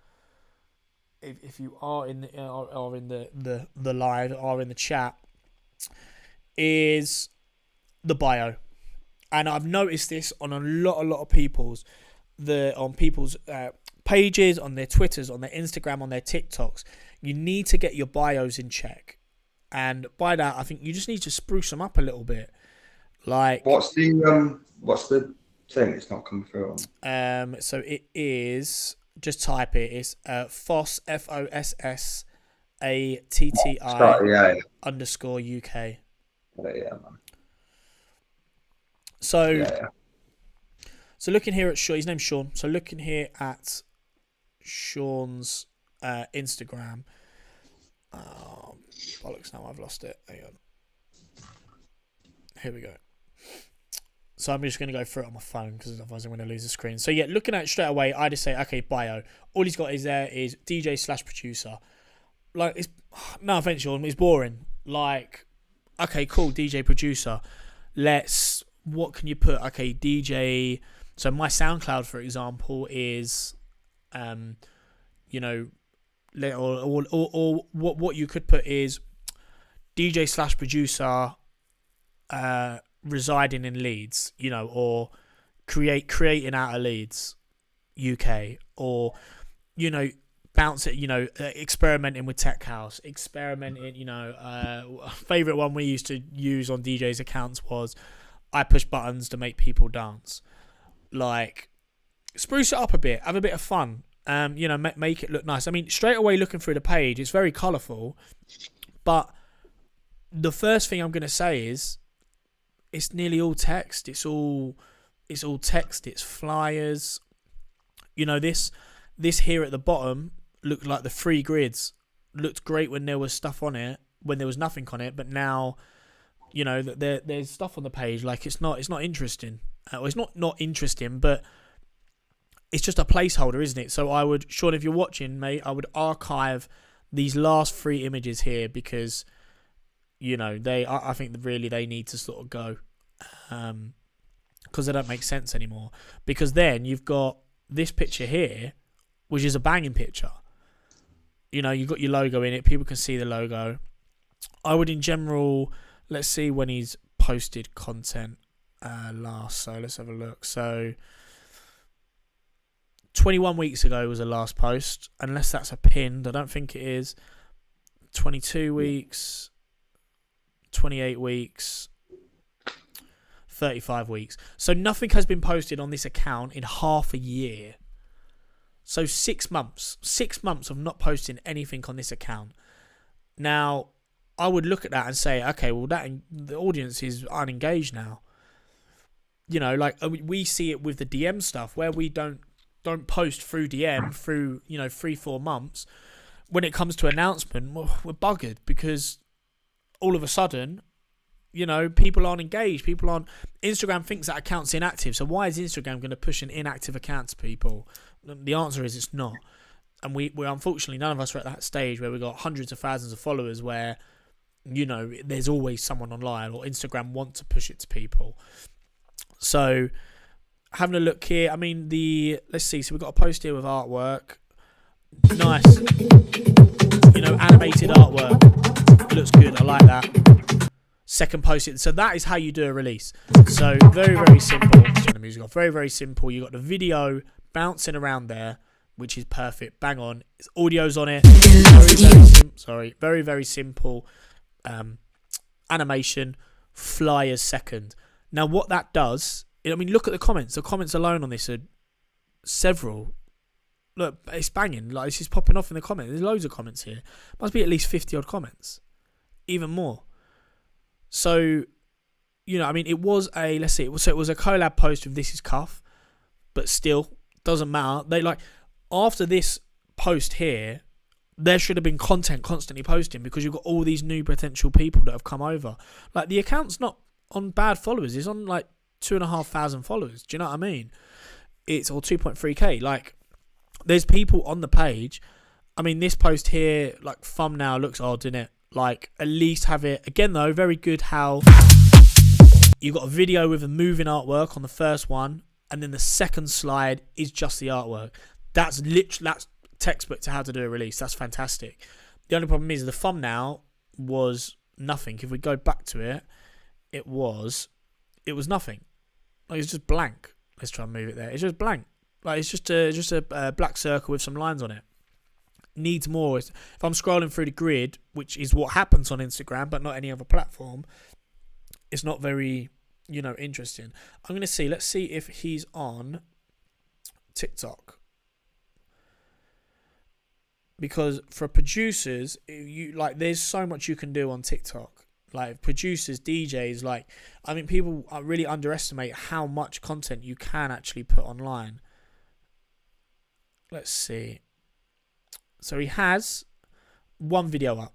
if you are in the are in the live or in the chat, is the bio. And I've noticed this on a lot of people's pages, on their Twitters, on their Instagram, on their TikToks. You need to get your bios in check, and by that I think you just need to spruce them up a little bit. Like, what's the thing? It's not coming through on. So it is, just type it. It's Foss FOSSATTI underscore UK. Yeah, man. So, so looking here at Sean, his name's Sean. So looking here at Sean's Instagram. Oh, bollocks! Now I've lost it. Hang on. Here we go. So I'm just going to go through it on my phone because otherwise I'm going to lose the screen. So yeah, looking at it straight away, I just say, okay, bio. All he's got is there is DJ/producer. Like, it's no offense, Sean, it's boring. Like, okay, cool, DJ producer. What can you put? Okay, DJ. So my SoundCloud, for example, is, or what you could put is DJ/producer. Residing in Leeds, or creating out of Leeds, UK, or bounce it, experimenting with tech house, experimenting, favorite one we used to use on DJs accounts was I push buttons to make people dance. Like, spruce it up a bit, have a bit of fun, make it look nice. I mean, straight away looking through the page, it's very colourful, but the first thing I'm going to say is it's nearly all text. It's all text. It's flyers. This here at the bottom looked like the 3 grids. Looked great when there was stuff on it, when there was nothing on it. But now, there's stuff on the page. Like, it's not interesting. It's not interesting, but it's just a placeholder, isn't it? So I would, Sean, if you're watching, mate, I would archive these last 3 images here because, I think really they need to sort of go, because they don't make sense anymore. Because then you've got this picture here, which is a banging picture. You've got your logo in it. People can see the logo. I would, in general, let's see when he's posted content last. So let's have a look. So 21 weeks ago was the last post, unless that's a pinned. I don't think it is. 22 weeks. 28 weeks, 35 weeks. So nothing has been posted on this account in half a year. So 6 months. 6 months of not posting anything on this account. Now, I would look at that and say, okay, well, the audience is unengaged now. We see it with the DM stuff where we don't post through DM through 3-4 months. When it comes to announcement, we're buggered because all of a sudden, people aren't engaged. Instagram thinks that account's inactive. So why is Instagram going to push an inactive account to people? The answer is it's not. And we're unfortunately, none of us are at that stage where we've got hundreds of thousands of followers where, there's always someone online, or Instagram want to push it to people. So having a look here, I mean, let's see. So we've got a post here with artwork. Nice. Animated artwork. Looks good. I like that. Second post. So that is how you do a release. So very, very simple. Turn the music off. Very, very simple. You got the video bouncing around there, which is perfect. Bang on. It's audio's on it. Very, very simple. Animation. Flyers second. Now what that does, look at the comments. The comments alone on this are several. Look, it's banging. Like, it's just popping off in the comments. There's loads of comments here. Must be at least 50 odd comments. Even more. So, it was a, let's see, it was a collab post with This Is Cuff, but still, doesn't matter. After this post here, there should have been content constantly posting because you've got all these new potential people that have come over. Like, the account's not on bad followers. It's on, 2,500 followers. Do you know what I mean? Or 2.3k. Like, there's people on the page. I mean, this post here, like, thumbnail looks odd, doesn't it? Like, at least have it. Again, though, very good how you got a video with a moving artwork on the first one, and then the second slide is just the artwork. That's textbook to how to do a release. That's fantastic. The only problem is the thumbnail was nothing. If we go back to it, it was nothing. Like, it's just blank. Let's try and move it there. It's just blank. Like, it's just a black circle with some lines on it. Needs more. If I'm scrolling through the grid, which is what happens on Instagram, but not any other platform, it's not very, interesting. I'm going to see. Let's see if he's on TikTok. Because for producers, there's so much you can do on TikTok. Like, producers, DJs, people really underestimate how much content you can actually put online. Let's see. So he has one video up.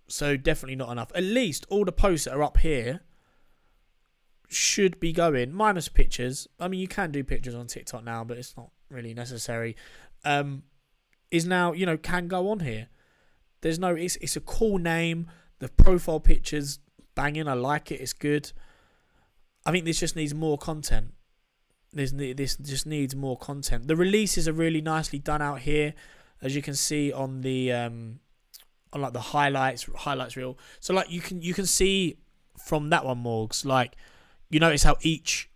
So definitely not enough. At least all the posts that are up here should be going, minus pictures. I mean, you can do pictures on TikTok now, but it's not really necessary. Is now, can go on here. It's a cool name. The profile picture's banging. I like it. It's good. I think this just needs more content. This just needs more content. The releases are really nicely done out here, as you can see on the the highlights reel. So like you can see from that one, Morgs. Like, you notice how each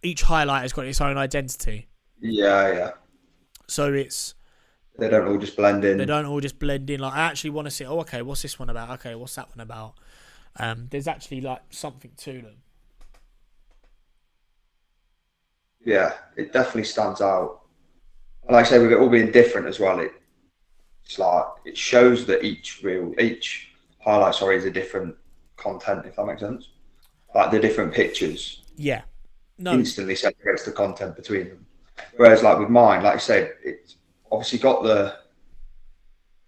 highlight has got its own identity. Yeah. So they don't all just blend in. Like, I actually want to see, okay, what's this one about? Okay, what's that one about? There's actually like something to them. Yeah, it definitely stands out. And like I say, with it all being different as well, it's like it shows that each highlight, is a different content, if that makes sense. Like the different pictures. Yeah. No. Instantly separates the content between them. Whereas like with mine, like I said, it's obviously got the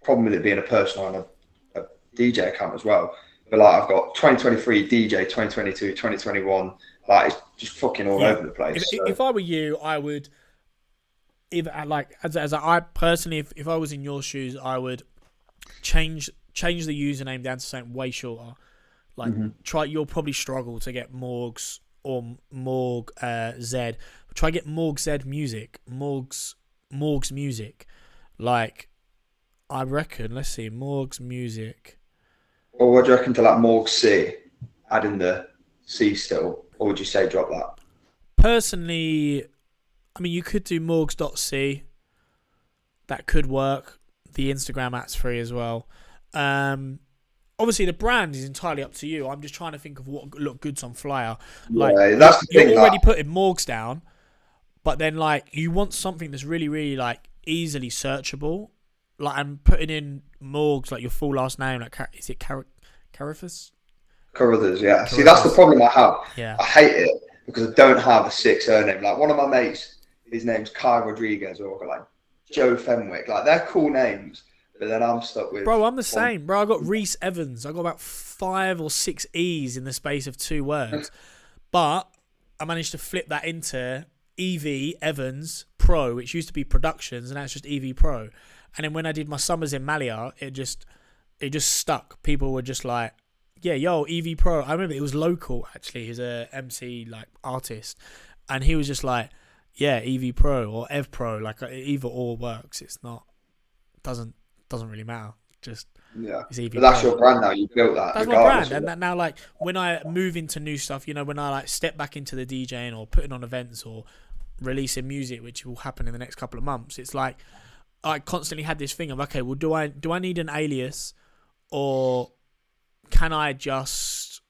problem with it being a personal and a DJ account as well. But like I've got 2023 DJ, 2022, 2021, like it's just fucking all over the place. If I were you, I would I personally, if I was in your shoes, I would change the username down to something way shorter. Like you'll probably struggle to get Morgs or Morg Z. Try get Morg Z music, Morgs music. Like, I reckon, let's see, Morgs music. Or what do you reckon to like Morg C? Add in the C still, or would you say drop that? Personally, I mean, you could do Morgs.c. That could work. The Instagram ad's free as well. Obviously, the brand is entirely up to you. I'm just trying to think of what look good on flyer. Like, yeah, that's the you're thing, already putting Morgs down, but then like you want something that's really, really like easily searchable. Like, I'm putting in Morgs, like your full last name. Like, is it Carruthers? Carruthers, yeah. See, that's the problem I have. Yeah. I hate it because I don't have a sick surname. Like, one of my mates, his name's Kai Rodriguez, or like Joe Fenwick. Like, they're cool names, but then I'm stuck with. Bro, I'm the same. Bro, I got Reese Evans. I got about 5 or 6 E's in the space of 2 words, but I managed to flip that into EV Evans Pro, which used to be Productions, and now it's just EV Pro. And then when I did my summers in Malia, it just stuck. People were just like, yeah, yo, EV Pro. I remember it was local, actually. He's a MC, like, artist. And he was just like, yeah, EV Pro or Ev Pro. Like, either or works. It's not, doesn't really matter. Just, it's EV but that's Pro. your brand now. You built that. That's my brand. And that now, like, when I move into new stuff, when I, like, step back into the DJing or putting on events or releasing music, which will happen in the next couple of months, it's like, I constantly had this thing of, okay, well, do I need an alias, or can I just,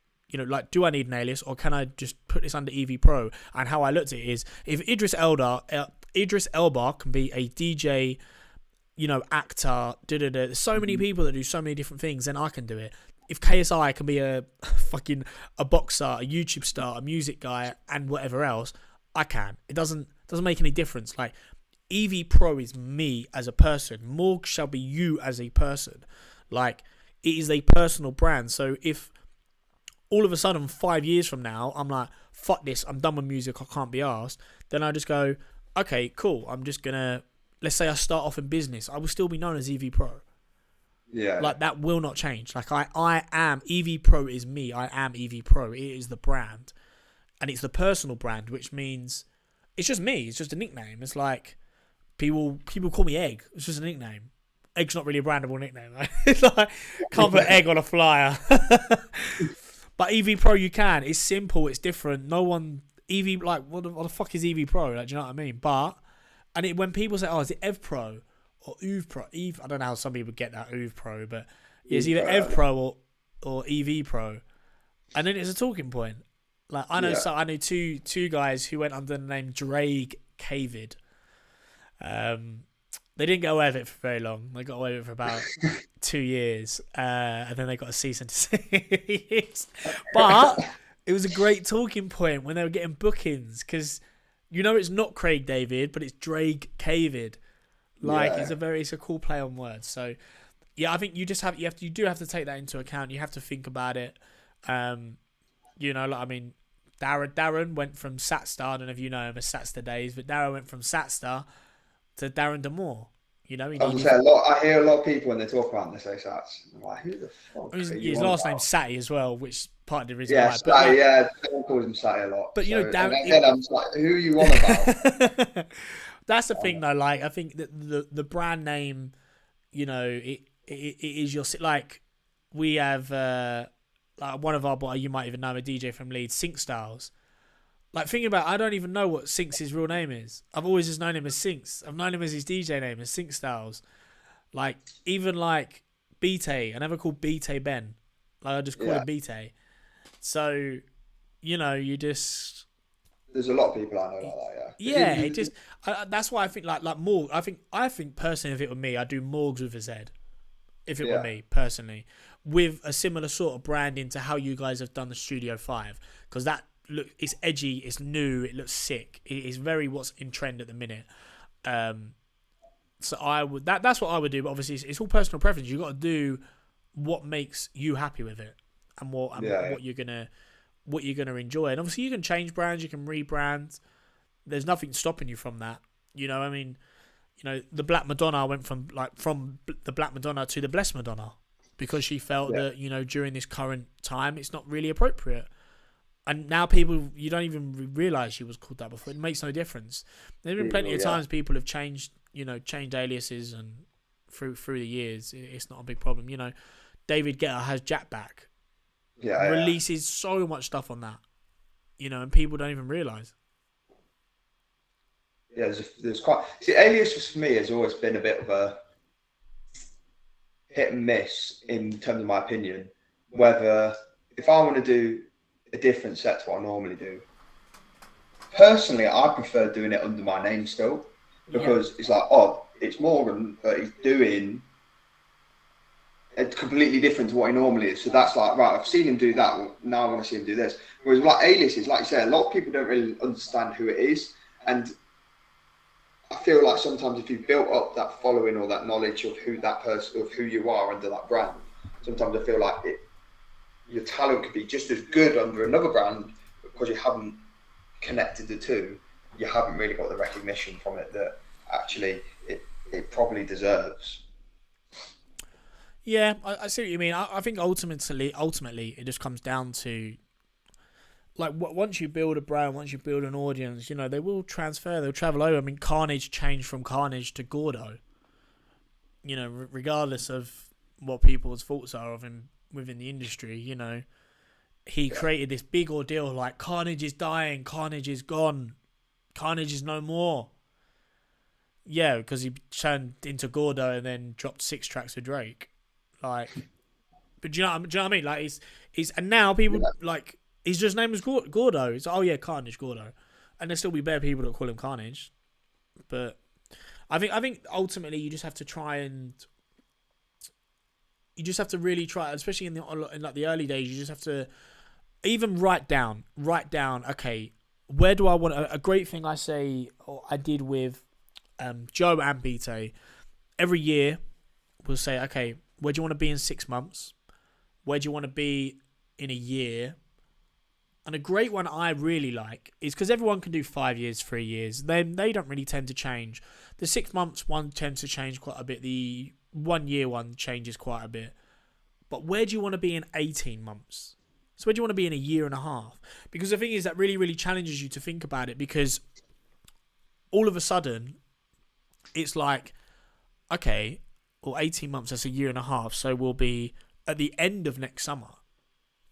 do I need an alias, or can I just put this under EV Pro? And how I looked at it is, if Idris Elba can be a DJ, actor, there's so many people that do so many different things, then I can do it. If KSI can be a boxer, a YouTube star, a music guy, and whatever else, I can. It doesn't make any difference. Like, EV Pro is me as a person. Morg shall be you as a person. Like, it is a personal brand. So if all of a sudden 5 years from now I'm like, fuck this, I'm done with music, I can't be asked, then I just go, okay, cool, I'm just gonna let's say I start off in business, I will still be known as EV Pro. Yeah. Like, that will not change. Like, I am, EV Pro is me. I am EV Pro. It is the brand. And it's the personal brand, which means it's just me. It's just a nickname. It's like, people call me Egg. It's just a nickname. Egg's not really a brandable nickname. Right? It's like, can't put Egg on a flyer. But EV Pro, you can. It's simple. It's different. No one, EV, like, what the fuck is EV Pro? Like, do you know what I mean? But, and when people say, oh, is it EV Pro? Or EV Pro, I don't know how some people get that EV Pro, but it's either EV Pro or EV Pro, and then it's a talking point. Like, I know, I know two guys who went under the name Drake Cavid. They didn't get away with it for very long. They got away with it for about 2 years, and then they got a cease and desist. But it was a great talking point when they were getting bookings, because it's not Craig David, but it's Drake Cavid. Like, it's a cool play on words. So, yeah, I think you do have to take that into account. You have to think about it. Darren went from Satstar. I don't know if you know him as Satstar Days, but Darren went from Satstar to Darren Demore. I hear a lot of people when they talk about it, they say Sats. I'm like, who the fuck? His last name's Satty as well, which part of the reason. Yeah, Satty, everyone calls him Satty a lot. But Darren, I'm just like, who are you on about? That's the thing, though. Like, I think that the brand name, it is your, like, we have like one of our, you might even know, a DJ from Leeds, Sync Styles. Like, thinking about, I don't even know what Syncs' real name is. I've always just known him as Syncs. I've known him as his DJ name, as Sync Styles. Like, even like BT, I never called BT Ben. Like, I just call him BT. So, you just. There's a lot of people I know like that, yeah. It just that's why I think like Morg. I think personally, if it were me, I'd do Morgs with a Z. If it were me personally, with a similar sort of branding to how you guys have done the Studio 5, because it's edgy, it's new, it looks sick. It is very what's in trend at the minute. So I would that's what I would do. But obviously, it's all personal preference. You got to do what makes you happy with it, and what you're gonna enjoy. And obviously you can change brands, you can rebrand. There's nothing stopping you from that. I mean, the Black Madonna went from the Black Madonna to the Blessed Madonna, because she felt that, during this current time, it's not really appropriate. And now people, you don't even realise she was called that before. It makes no difference. There's been plenty of times people have changed aliases, and through the years, it's not a big problem. David Guetta has Jack back. Releases so much stuff on that, and people don't even realise. Yeah, there's quite. See, aliases for me has always been a bit of a hit and miss in terms of my opinion. Whether if I want to do a different set to what I normally do, personally, I prefer doing it under my name still, because it's like, it's Morgan, but he's doing. It's completely different to what he normally is. So that's like, right, I've seen him do that. Well, now I want to see him do this. Whereas like aliases, like you say, a lot of people don't really understand who it is. And I feel like sometimes if you've built up that following or that knowledge of who that person, of who you are under that brand, sometimes I feel like your talent could be just as good under another brand, because you haven't connected the two. You haven't really got the recognition from it that actually it probably deserves. Yeah, I see what you mean. I think ultimately, it just comes down to, like, once you build a brand, once you build an audience, they will transfer, they'll travel over. I mean, Carnage changed from Carnage to Gordo. Regardless of what people's thoughts are of him within the industry, he created this big ordeal, like, Carnage is dying, Carnage is gone, Carnage is no more. Yeah, because he turned into Gordo and then dropped 6 tracks with Drake. Like, but do you know what I mean? Like, he's and now people like, his just name is Gordo. It's Carnage Gordo, and there'll still be better people that call him Carnage. But I think ultimately you just have to try and really try, especially in like the early days. You just have to even write down. Okay, where do I want a great thing I say, or I did with Joe and BT. Every year we'll say, okay, where do you want to be in 6 months? Where do you want to be in a year? And a great one I really like is because everyone can do 5 years, 3 years. They don't really tend to change. The 6 months one tends to change quite a bit. The 1 year one changes quite a bit. But where do you want to be in 18 months? So where do you want to be in a year and a half? Because the thing is that really, really challenges you to think about it, because all of a sudden it's like, okay, well, 18 months, that's a year and a half. So we'll be at the end of next summer.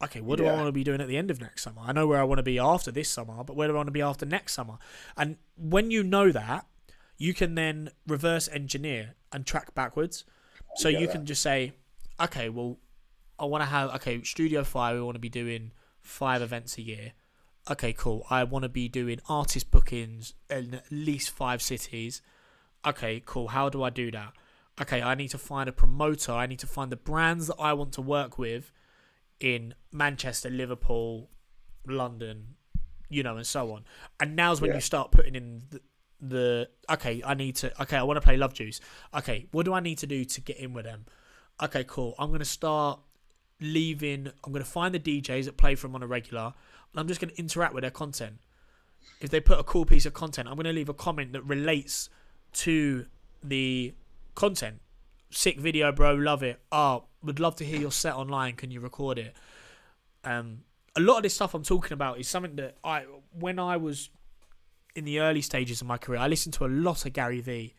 Okay, what do I want to be doing at the end of next summer? I know where I want to be after this summer, but where do I want to be after next summer? And when you know that, you can then reverse engineer and track backwards. So you can just say, okay, well, I want to have, Studio 5, we want to be doing 5 events a year. Okay, cool. I want to be doing artist bookings in at least 5 cities. Okay, cool. How do I do that? Okay, I need to find a promoter. I need to find the brands that I want to work with in Manchester, Liverpool, London, and so on. And now's when you start putting in I want to play Love Juice. Okay, what do I need to do to get in with them? Okay, cool. I'm going to start I'm going to find the DJs that play for them on a regular, and I'm just going to interact with their content. If they put a cool piece of content, I'm going to leave a comment that relates to the content. Sick video, bro. Love it. Oh, would love to hear your set online. Can you record it? A lot of this stuff I'm talking about is something that when I was in the early stages of my career, I listened to a lot of Gary Vee.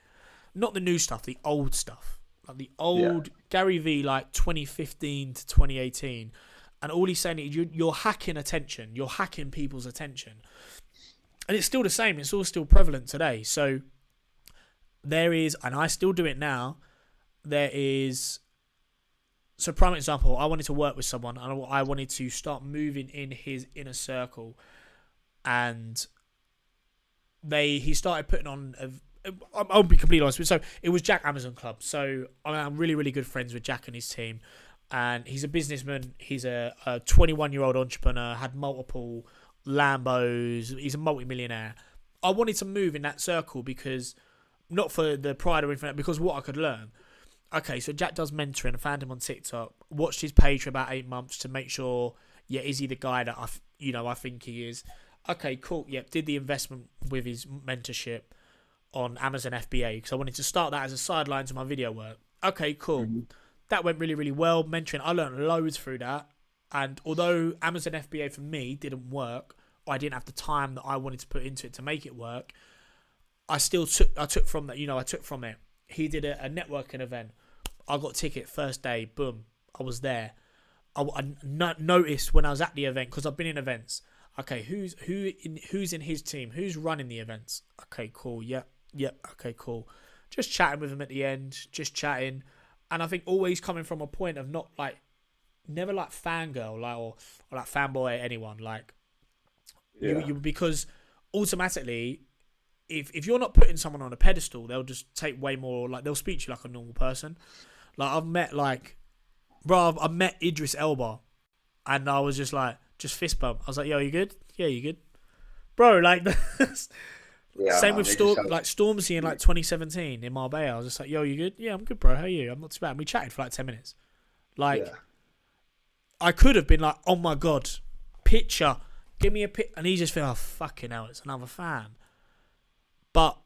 Not the new stuff, the old stuff. Like the old Gary Vee, like 2015 to 2018. And all he's saying is you're hacking attention. You're hacking people's attention. And it's still the same. It's all still prevalent today. So there is, and I still do it now, so prime example, I wanted to work with someone and I wanted to start moving in his inner circle, and he started putting on I'll be completely honest with you. So it was Jack Amazon Club. So I'm really, really good friends with Jack and his team, and he's a businessman. He's a 21-year-old entrepreneur, had multiple Lambos. He's a multi-millionaire. I wanted to move in that circle because, not for the pride or anything, because what I could learn. Okay, so Jack does mentoring. I found him on TikTok. Watched his page for about 8 months to make sure, is he the guy that I think he is? Okay, cool. Yep, did the investment with his mentorship on Amazon FBA because I wanted to start that as a sideline to my video work. Okay, cool. Mm-hmm. That went really, really well. Mentoring, I learned loads through that. And although Amazon FBA for me didn't work, I didn't have the time that I wanted to put into it to make it work. I took from that. I took from it. He did a networking event. I got a ticket first day. Boom. I was there. I noticed when I was at the event, because I've been in events. Okay, who's in his team? Who's running the events? Okay, cool. Yep. Okay, cool. Just chatting with him at the end. Just chatting. And I think always coming from a point of never like fangirl, or like fanboy anyone. You because automatically, if you're not putting someone on a pedestal, they'll just take way more. They'll speak to you like a normal person. I've met I met Idris Elba, and I was just fist bump. I was like, yo, you good? Yeah, you good, bro? Same with Stormzy in 2017 in Marbella. I was just like, yo, you good? Yeah, I'm good, bro. How are you? I'm not too bad. And we chatted for 10 minutes. I could have been like, oh my god, picture, give me a pic, and he just feel, oh fucking hell, it's another fan. But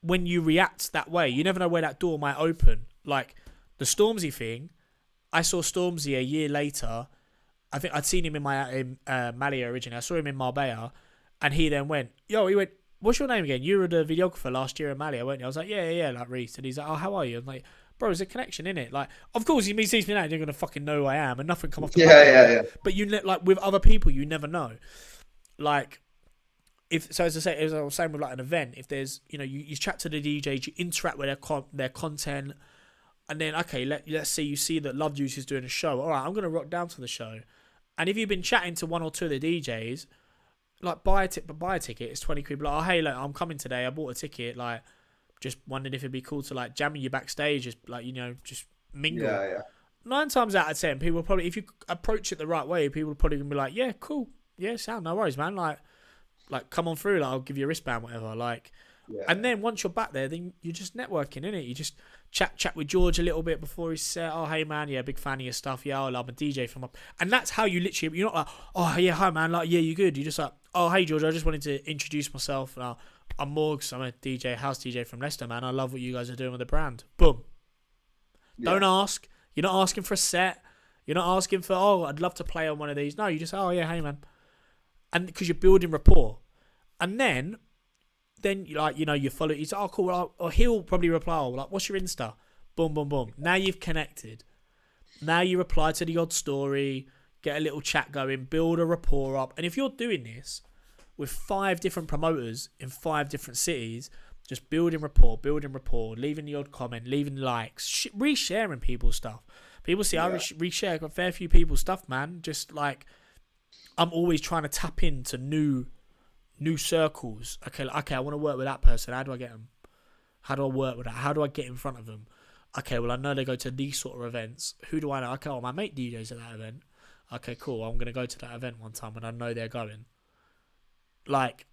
when you react that way, you never know where that door might open. Like the Stormzy thing, I saw Stormzy a year later. I think I'd seen him in Malia originally. I saw him in Marbella, and he then went, what's your name again? You were the videographer last year in Malia, weren't you? I was like, yeah, like Reese. And he's like, oh, how are you? I'm like, bro, there's a connection in it. Of course, he sees me now, you're gonna fucking know who I am, and nothing come off the yeah. But with other people, you never know. As I say, as I was saying with an event, if there's, you chat to the DJs, you interact with their content, and then let's say you see that Love Juice is doing a show. All right, I'm gonna rock down to the show, and if you've been chatting to one or two of the DJs, buy a ticket. It's 20 quid. Oh hey, I'm coming today. I bought a ticket. Just wondered if it'd be cool to jam you backstage, just just mingle. Yeah. 9 times out of 10, people probably, if you approach it the right way, people are probably gonna be like, yeah, cool, yeah, sound, no worries, man. Come on through. I'll give you a wristband, whatever. Yeah. And then once you're back there, then you're just networking, innit? You just chat with George a little bit before he said, "Oh, hey man, yeah, big fan of your stuff. Yeah, I'm a DJ from up." And that's how you literally. You're not like, "Oh yeah, hi man, like yeah, you good." You're just like, "Oh hey George, I just wanted to introduce myself. I'm Morgs. I'm a DJ, house DJ from Leicester, man. I love what you guys are doing with the brand." Boom. Yeah. Don't ask. You're not asking for a set. You're not asking for, "Oh, I'd love to play on one of these." No, you just, "Oh yeah, hey man," and because you're building rapport, and then like, you know, you follow. He's, "Oh cool," or he'll probably reply, "Oh, like, what's your Insta?" Boom, boom, boom. Now you've connected. Now you reply to the odd story, get a little chat going, build a rapport up. And if you're doing this with 5 different promoters in 5 different cities, just building rapport, leaving the odd comment, leaving likes, resharing people's stuff. People see I reshare a fair few people's stuff, man. Just like, I'm always trying to tap into new circles. Okay, I want to work with that person. How do I get them? How do I work with that? How do I get in front of them? Okay, well, I know they go to these sort of events. Who do I know? Okay, well, my mate DJs at that event. Okay, cool. I'm going to go to that event one time when I know they're going. Like,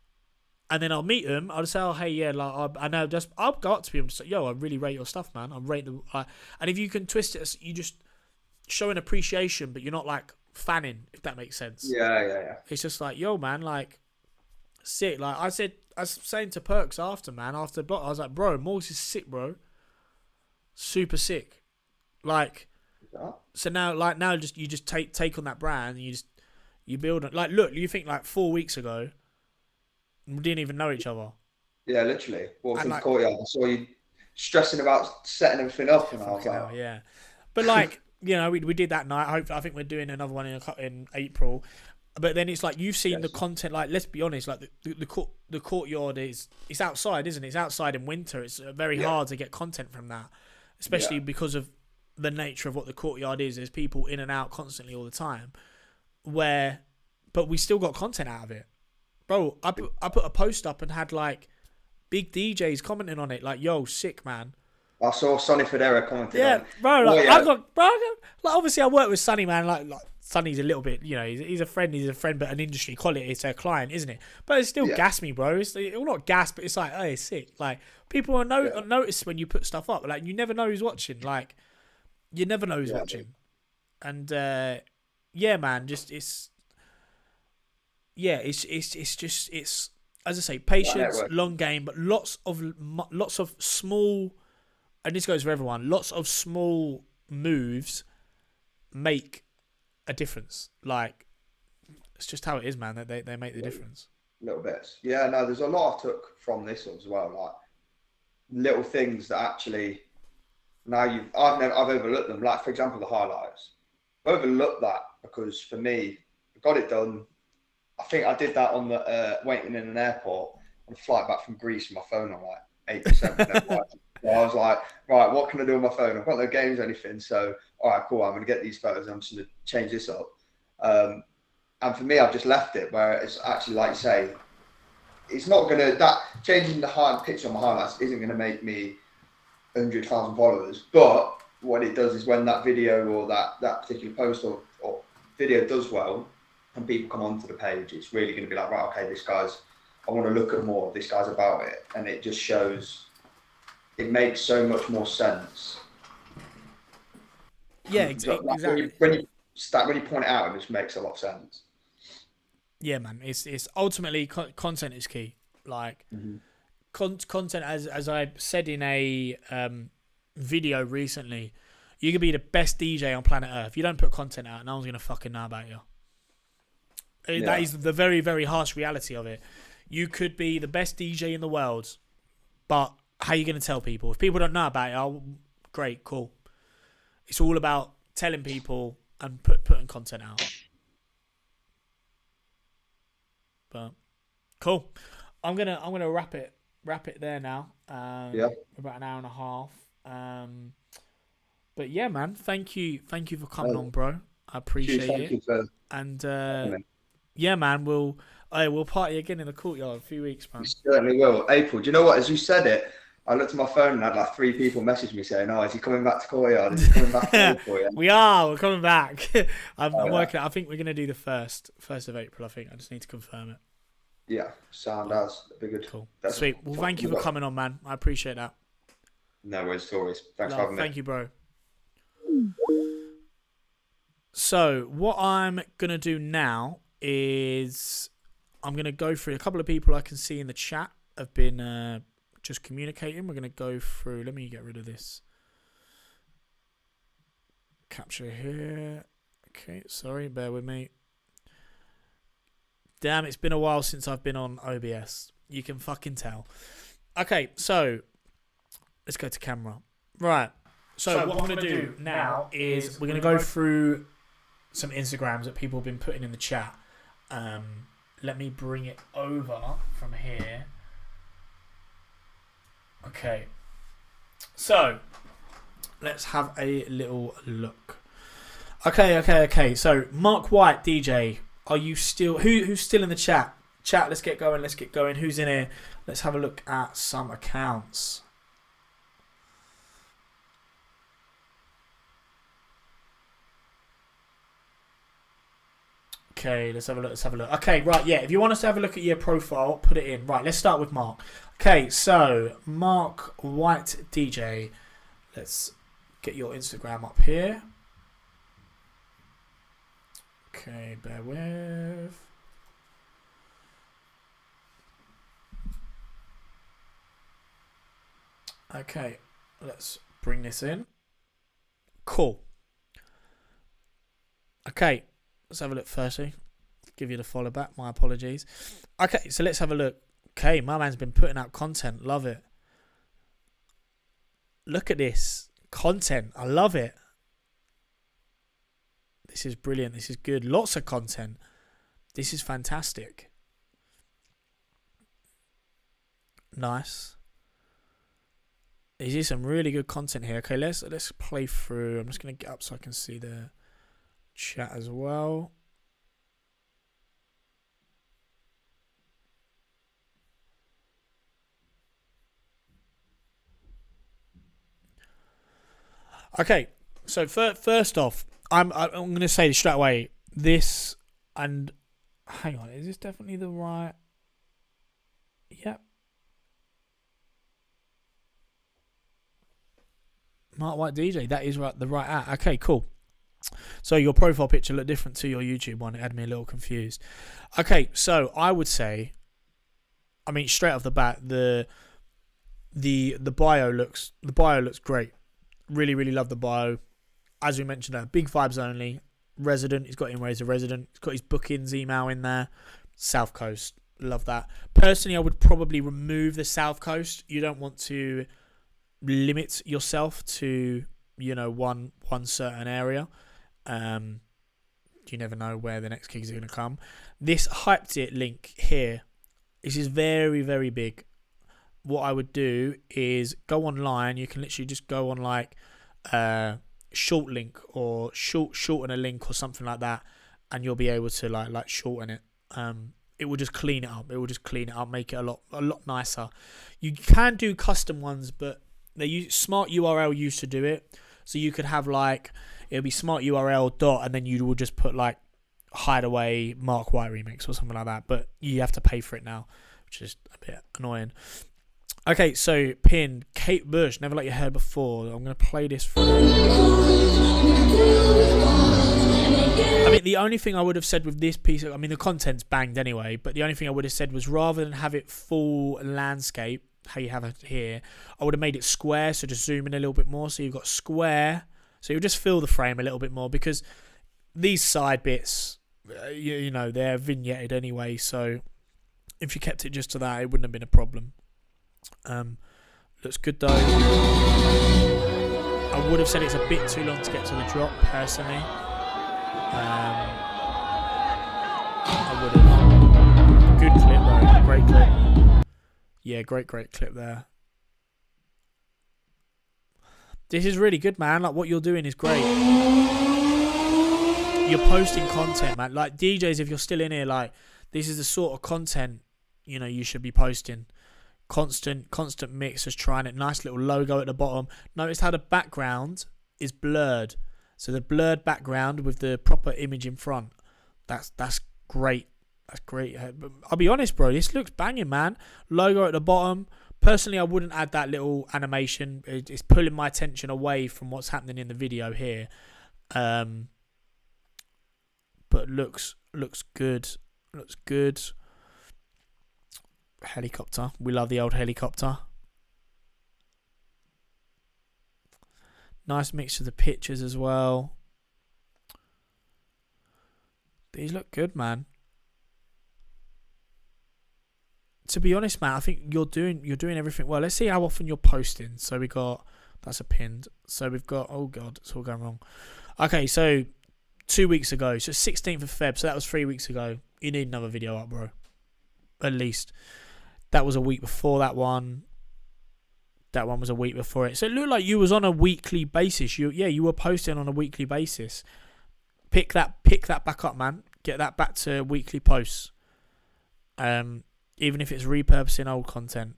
and then I'll meet them. I'll just say, "Oh, hey, yeah, like, I know." I'll go up to them and say, "Yo, I really rate your stuff, man. I rate the." And if you can twist it, you just show an appreciation, but you're not like fanning, if that makes sense. Yeah. It's just like, "Yo, man, like, sick." Like I was saying to Perks after block, I was like, "Bro, Morgs is sick, bro. Super sick." Like, so now just you just take on that brand and you build it. Like, look, you think like 4 weeks ago we didn't even know each other. Yeah, literally. Walked in the like, courtyard. I saw you stressing about setting everything up, and I was like, hell, yeah. But like, you know, we did that night. I think we're doing another one in April. But then it's like, you've seen the content. Like, let's be honest, like the courtyard it's outside, isn't it? It's outside in winter. It's very hard to get content from that, especially because of the nature of what the courtyard is. There's people in and out constantly all the time. But we still got content out of it, bro. I put a post up and had like big DJs commenting on it, like, "Yo, sick, man." I saw Sonny Federa commenting. Yeah, on it. bro. Like, like, obviously I work with Sonny, man. Like Sonny's a little bit, you know, he's a friend, but an industry quality, it's a client, isn't it? But it's still gas me, bro. It's not gas, but it's like, oh, it's sick. Like, people will notice when you put stuff up. Like, you never know who's watching. Like, you never know who's watching. And yeah, man, just it's as I say, patience, long game, but lots of small, and this goes for everyone. Lots of small moves make a difference. Like, it's just how it is, man. That they make the difference. Little bits, yeah. No, there's a lot I took from this as well. Like little things that actually now I've overlooked them. Like, for example, the highlights. I overlooked that because for me, I got it done. I think I did that on the waiting in an airport on a flight back from Greece. My phone on like 8%. So I was like, right, what can I do on my phone? I've got no games or anything. So, all right, cool. I'm going to get these photos. I'm just going to change this up. And for me, I've just left it where it's actually, like you say, it's not going to, that changing the picture on my highlights isn't going to make me 100,000 followers. But what it does is when that video or that particular post or video does well and people come onto the page, it's really going to be like, right, okay, I want to look at more. This guy's about it. And it just shows, it makes so much more sense. Yeah, exactly. When you point it out, it just makes a lot of sense. Yeah, man. It's ultimately content is key. Like, content, as I said in a video recently, you could be the best DJ on planet Earth. You don't put content out, no one's gonna fucking know about you. Yeah. That is the very, very harsh reality of it. You could be the best DJ in the world, but how are you gonna tell people? If people don't know about it, oh, great, cool. It's all about telling people and putting content out. But cool. I'm gonna wrap it there now. About an hour and a half. But yeah, man, thank you for coming on, bro. I appreciate it. And yeah, man, we'll party again in the courtyard in a few weeks, man. We certainly will. April, do you know what? As you said it, I looked at my phone and had like 3 people message me saying, "Oh, is he coming back to courtyard? Is he coming back to courtyard?" We're coming back. I'm working. I think we're gonna do the first of April. I think I just need to confirm it. Yeah, sound as be good. Cool. That's Sweet. Well, thank you for coming on, man. I appreciate that. No worries, stories. Thanks for Love, having me. thank you, bro. So what I'm gonna do now is I'm gonna go through a couple of people I can see in the chat have been just communicating. We're gonna go through. Let me get rid of this capture here. Okay, sorry, bear with me. Damn, it's been a while since I've been on OBS. You can fucking tell. Okay, so let's go to camera. Right. So what I'm going to do now is we're going to go through some Instagrams that people have been putting in the chat. Let me bring it over from here. Okay. So let's have a little look. Okay. So Mark White, DJ, are you still... Who's still in the chat? Chat, let's get going. Who's in here? Let's have a look at some accounts. Okay, let's have a look. Okay, right, yeah. If you want us to have a look at your profile, put it in. Right, let's start with Mark. Okay, so Mark White DJ. Let's get your Instagram up here. Okay, bear with. Okay, let's bring this in. Cool. Okay, let's have a look firstly. Give you the follow back. My apologies. Okay, so let's have a look. Okay, my man's been putting out content. Love it. Look at this. Content. I love it. This is brilliant. This is good. Lots of content. This is fantastic. Nice. This is some really good content here. Okay, let's play through. I'm just going to get up so I can see the chat as well. Okay, so first off, I'm going to say straight away, this, and hang on, is this definitely the right? Yep. Mark White DJ, that is right, the right at. Okay, cool. So your profile picture looked different to your YouTube one. It had me a little confused. Okay, so I would say, I mean, straight off the bat, the bio looks great. Really, really love the bio. As we mentioned, big vibes only. Resident, he's got him where he's a resident. He's got his bookings email in there. South Coast, love that. Personally, I would probably remove the South Coast. You don't want to limit yourself to, you know, one certain area. You never know where the next gigs are going to come. This Hyped It link here, this is very, very big. What I would do is go online. You can literally just go on like short link or shorten a link or something like that, and you'll be able to like shorten it. It will just clean it up. Make it a lot nicer. You can do custom ones, but they use Smart URL used to do it. So you could have like, it'll be Smart URL dot, and then you will just put like Hideaway Mark White remix or something like that. But you have to pay for it now, which is a bit annoying. Okay, so pin Kate Bush, Never Let You Heard Before. I'm going to play this for you. I mean, the only thing I would have said with this piece, I mean, the content's banged anyway, but the only thing I would have said was rather than have it full landscape, how you have it here, I would have made it square, so just zoom in a little bit more. So you've got square, so you'll just fill the frame a little bit more, because these side bits, you know, they're vignetted anyway, so if you kept it just to that, it wouldn't have been a problem. Looks good though. I would have said it's a bit too long to get to the drop, personally. I would have. Good clip though, great clip. Yeah, great clip there. This is really good, man. Like, what you're doing is great. You're posting content, man. Like, DJs, if you're still in here, like, this is the sort of content, you know, you should be posting. Constant mixers, trying it. Nice little logo at the bottom. Notice how the background is blurred. So the blurred background with the proper image in front. That's great. That's great. But I'll be honest, bro. This looks banging, man. Logo at the bottom. Personally, I wouldn't add that little animation. It's pulling my attention away from what's happening in the video here. But looks good. Looks good. Helicopter. We love the old helicopter. Nice mix of the pictures as well. These look good, man. To be honest, man, I think you're doing everything well. Let's see how often you're posting. So we got, that's a pinned. So we've got, oh god, it's all going wrong. Okay, so 2 weeks ago, so 16th of Feb, so that was 3 weeks ago. You need another video up, bro. At least. That was a week before that one. That one was a week before it. So it looked like you was on a weekly basis. You were posting on a weekly basis. Pick that back up, man. Get that back to weekly posts. Even if it's repurposing old content.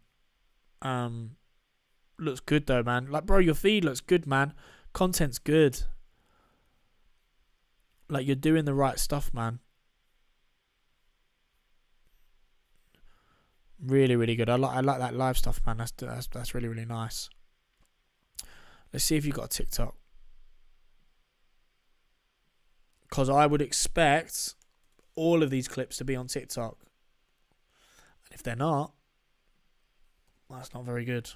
Looks good though, man. Like, bro, your feed looks good, man. Content's good. Like, you're doing the right stuff, man. Really, really good. I like that live stuff, man. That's really, really nice. Let's see if you've got a TikTok. Because I would expect all of these clips to be on TikTok. And if they're not, that's not very good.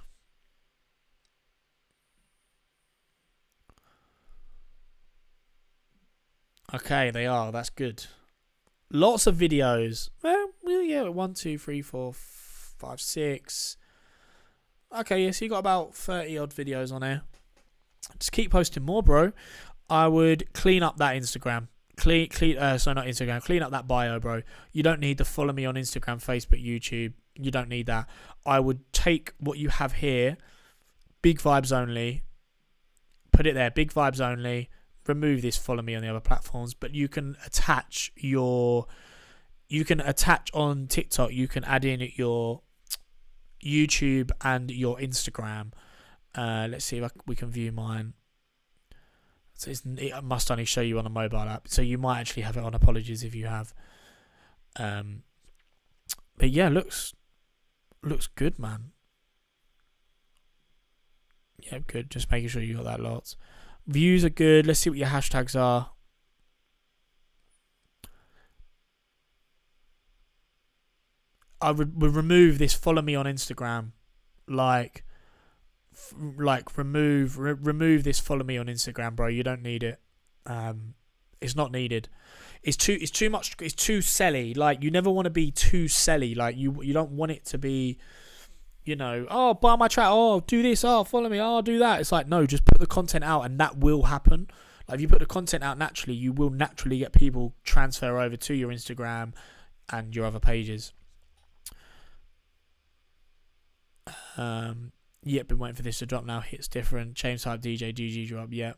Okay, they are. That's good. Lots of videos. Well, yeah, 1, 2, 3, 4, 5, 6. Okay, yeah, so you got about 30 odd videos on here. Just keep posting more, bro. I would clean up that Instagram. Clean up that bio, bro. You don't need to follow me on Instagram, Facebook, YouTube. You don't need that. I would take what you have here, big vibes only, put it there, big vibes only. Remove this follow me on the other platforms, but you can attach on TikTok, you can add in your YouTube and your Instagram. Let's see if we can view mine. So it must only show you on a mobile app, so you might actually have it on. Apologies if you have. But yeah, looks good, man. Yeah, good. Just making sure you got that lot. Views are good. Let's see what your hashtags are. I would remove this follow me on Instagram. Remove this follow me on Instagram, bro. You don't need it. It's not needed. It's too much. It's too selly. Like, you never want to be too selly. Like, you don't want it to be, oh, buy my track, oh, do this, oh, follow me, oh, do that. It's like, no, just put the content out and that will happen. Like, if you put the content out naturally, you will naturally get people transfer over to your Instagram and your other pages. Yep, been waiting for this to drop now. Hits different. Change type DJ, GG drop, yep.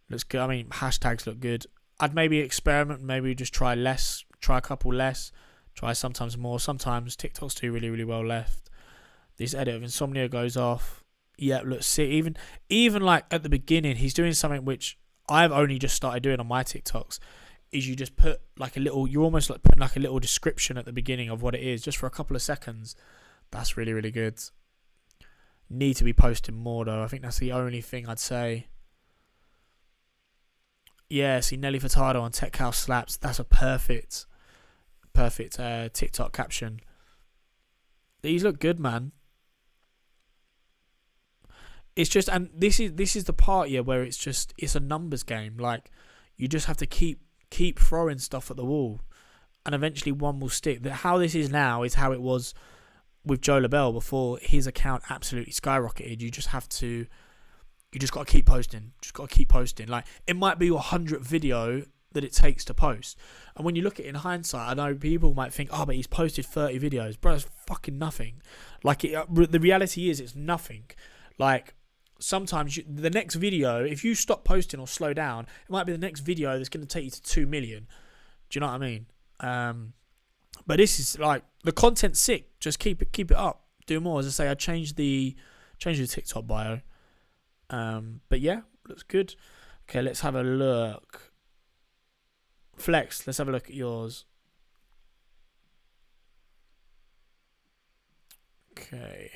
Looks good. I mean, hashtags look good. I'd maybe experiment, maybe just try a couple less, try sometimes more. Sometimes TikToks do really, really well left. This edit of Insomnia goes off. Yeah, look, see, even like at the beginning, he's doing something which I've only just started doing on my TikToks. Is you just put like you're almost like putting like a little description at the beginning of what it is, just for a couple of seconds. That's really, really good. Need to be posting more though. I think that's the only thing I'd say. Yeah, see Nelly Furtado on Tech House Slaps. That's a perfect TikTok caption. These look good, man. It's just, and this is the part here where it's a numbers game. Like, you just have to keep throwing stuff at the wall, and eventually one will stick. How this is now is how it was with Joe LaBelle before his account absolutely skyrocketed. You just got to keep posting. Just got to keep posting. Like, it might be your 100th video that it takes to post. And when you look at it in hindsight, I know people might think, oh, but he's posted 30 videos. Bro, it's fucking nothing. Like, the reality is it's nothing. Like, sometimes the next video, if you stop posting or slow down, it might be the next video that's going to take you to 2 million. Do you know what I mean? But this is like, the content's sick. Just keep it up. Do more. As I say, I changed the TikTok bio. But yeah, looks good. Okay, let's have a look. Flex, let's have a look at yours. Okay.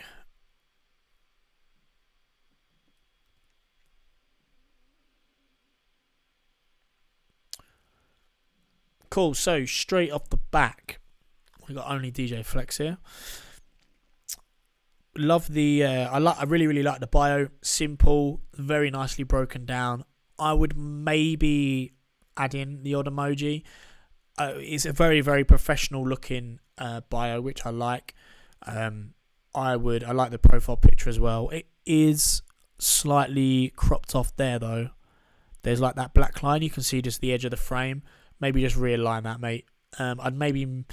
Cool. So straight off the back, we got only DJ Flex here. Love the. I really like the bio. Simple, very nicely broken down. I would maybe add in the odd emoji. It's a very, very professional looking bio, which I like. I like the profile picture as well. It is slightly cropped off there though. There's like that black line. You can see just the edge of the frame. Maybe just realign that, mate. I'd maybe,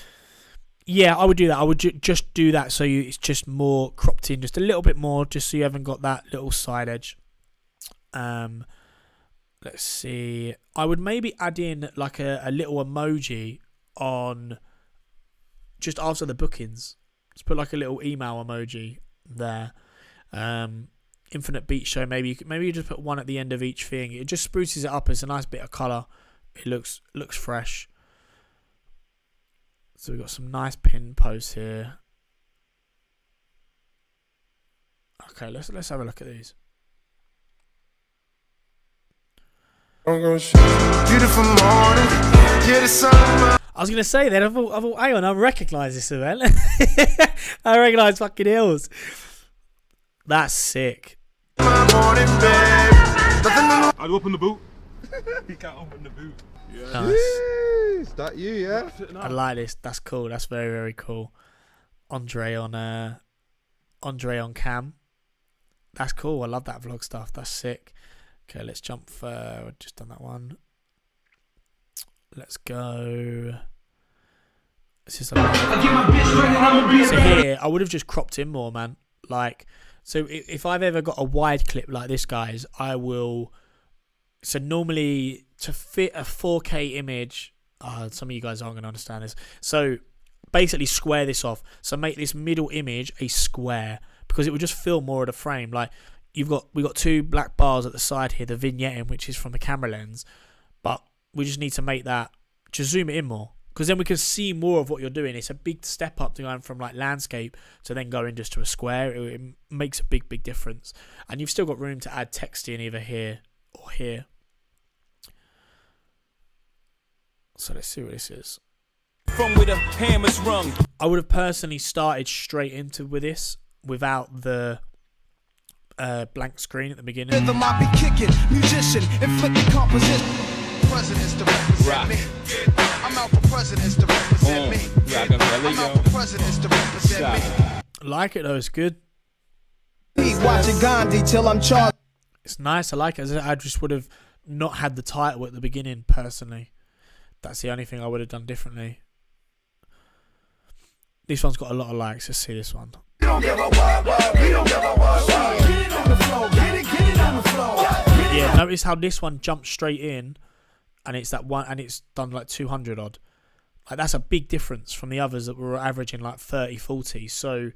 yeah, I would do that. I would just do that so it's just more cropped in, just a little bit more, just so you haven't got that little side edge. Let's see. I would maybe add in like a little emoji on just after the bookings. Just put like a little email emoji there. Infinite Beat Show. Maybe you just put one at the end of each thing. It just spruces it up. It's a nice bit of colour. It looks fresh. So we've got some nice pin posts here. Okay, let's have a look at these. Beautiful morning. Yeah, the sun. I was gonna say that I thought, hang on, I recognise this event. I recognise fucking Hills. That's sick. My morning, babe. I'd open the boot. You can't open the boot. Yeah. Nice. Is that you? Yeah. I like this. That's cool. That's very, very cool. Andre on cam. That's cool. I love that vlog stuff. That's sick. Okay, let's jump. We've just done that one. Let's go. This is so here, I would have just cropped in more, man. Like, so if I've ever got a wide clip like this, guys, I will. So normally to fit a 4K image, some of you guys aren't going to understand this. So basically square this off. So make this middle image a square because it will just fill more of the frame. Like we got two black bars at the side here, the vignetting, which is from the camera lens, but we just need to make that, just zoom it in more because then we can see more of what you're doing. It's a big step up to going from like landscape to then going just to a square. It makes a big difference, and you've still got room to add text in either here or here. So let's see what this is. From where the hammer's rung. I would have personally started straight into with this without the blank screen at the beginning. Rhythm I be kicking, musician, inflicting composition. Presidents to represent me. I'm out for presidents to represent me. I'm out for presidents to represent me. I like it though, it's good. Watching Gandhi till I'm charged. It's nice, I like it. I just would have not had the title at the beginning personally. That's the only thing I would have done differently. This one's got a lot of likes. Let's see this one. We don't give a what, we don't give a what. Get it on the floor, get it on the floor. Yeah, notice how this one jumps straight in, and it's that one, and it's done like 200 odd. Like that's a big difference from the others that were averaging like 30, 40. So,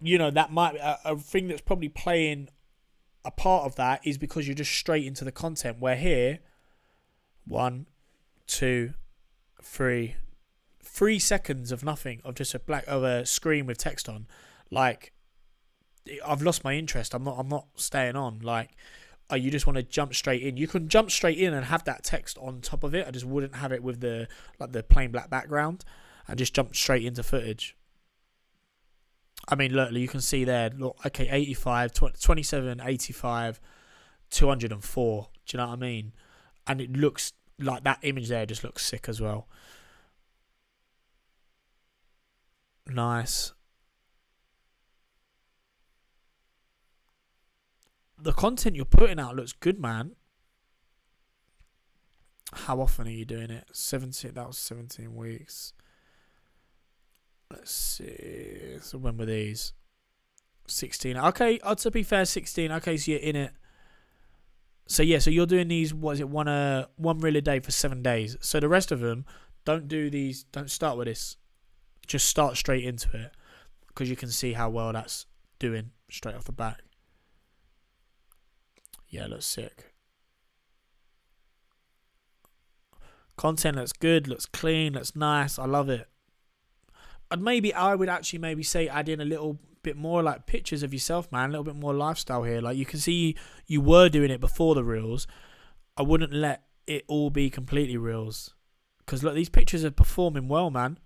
you know, that might a thing that's probably playing a part of that is because you're just straight into the content. Where here, 1, 2, 3 seconds of nothing, of just a screen with text on. Like, I've lost my interest. I'm not staying on. Like, you just want to jump straight in. You can jump straight in and have that text on top of it. I just wouldn't have it with the plain black background and just jump straight into footage. I mean, look, you can see there. Look, okay, 85, 27, 85, 204. Do you know what I mean? And it looks like that image there just looks sick as well. Nice. The content you're putting out looks good, man. How often are you doing it? 17. That was 17 weeks. Let's see. So when were these? 16. Okay, to be fair, 16. Okay, so you're in it. So yeah, so you're doing these. What is it? One reel a day for 7 days. So the rest of them, don't do these. Don't start with this. Just start straight into it because you can see how well that's doing straight off the bat. Yeah, looks sick. Content looks good, looks clean, looks nice. I love it. I would actually maybe say add in a little bit more like pictures of yourself, man. A little bit more lifestyle here. Like you can see you were doing it before the reels. I wouldn't let it all be completely reels, because look, these pictures are performing well, man.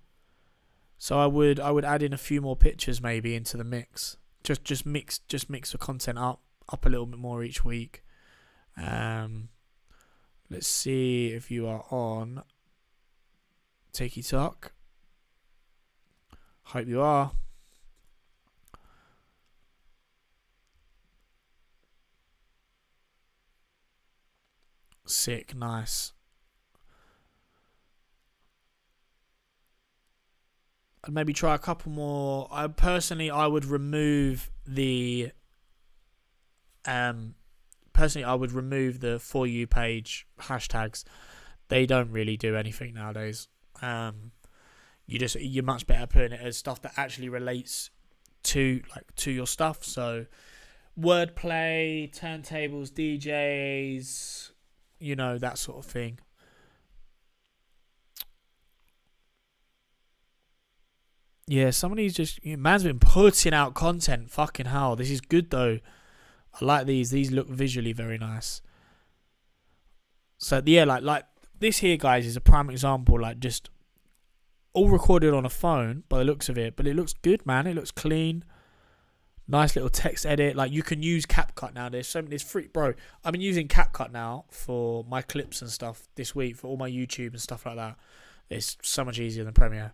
So I would add in a few more pictures maybe into the mix. Just mix the content up a little bit more each week. Let's see if you are on TikTok. Hope you are. Sick, nice. I'd maybe try a couple more. I would remove the For You page hashtags. They don't really do anything nowadays. You're much better putting it as stuff that actually relates to your stuff. So wordplay, turntables, DJs, that sort of thing. Yeah, somebody's man's been putting out content. Fucking hell, this is good though. I like these. These look visually very nice. So yeah, like this here, guys, is a prime example. Like just all recorded on a phone by the looks of it, but it looks good, man. It looks clean. Nice little text edit. Like you can use CapCut now. There's free, bro. I've been using CapCut now for my clips and stuff this week for all my YouTube and stuff like that. It's so much easier than Premiere.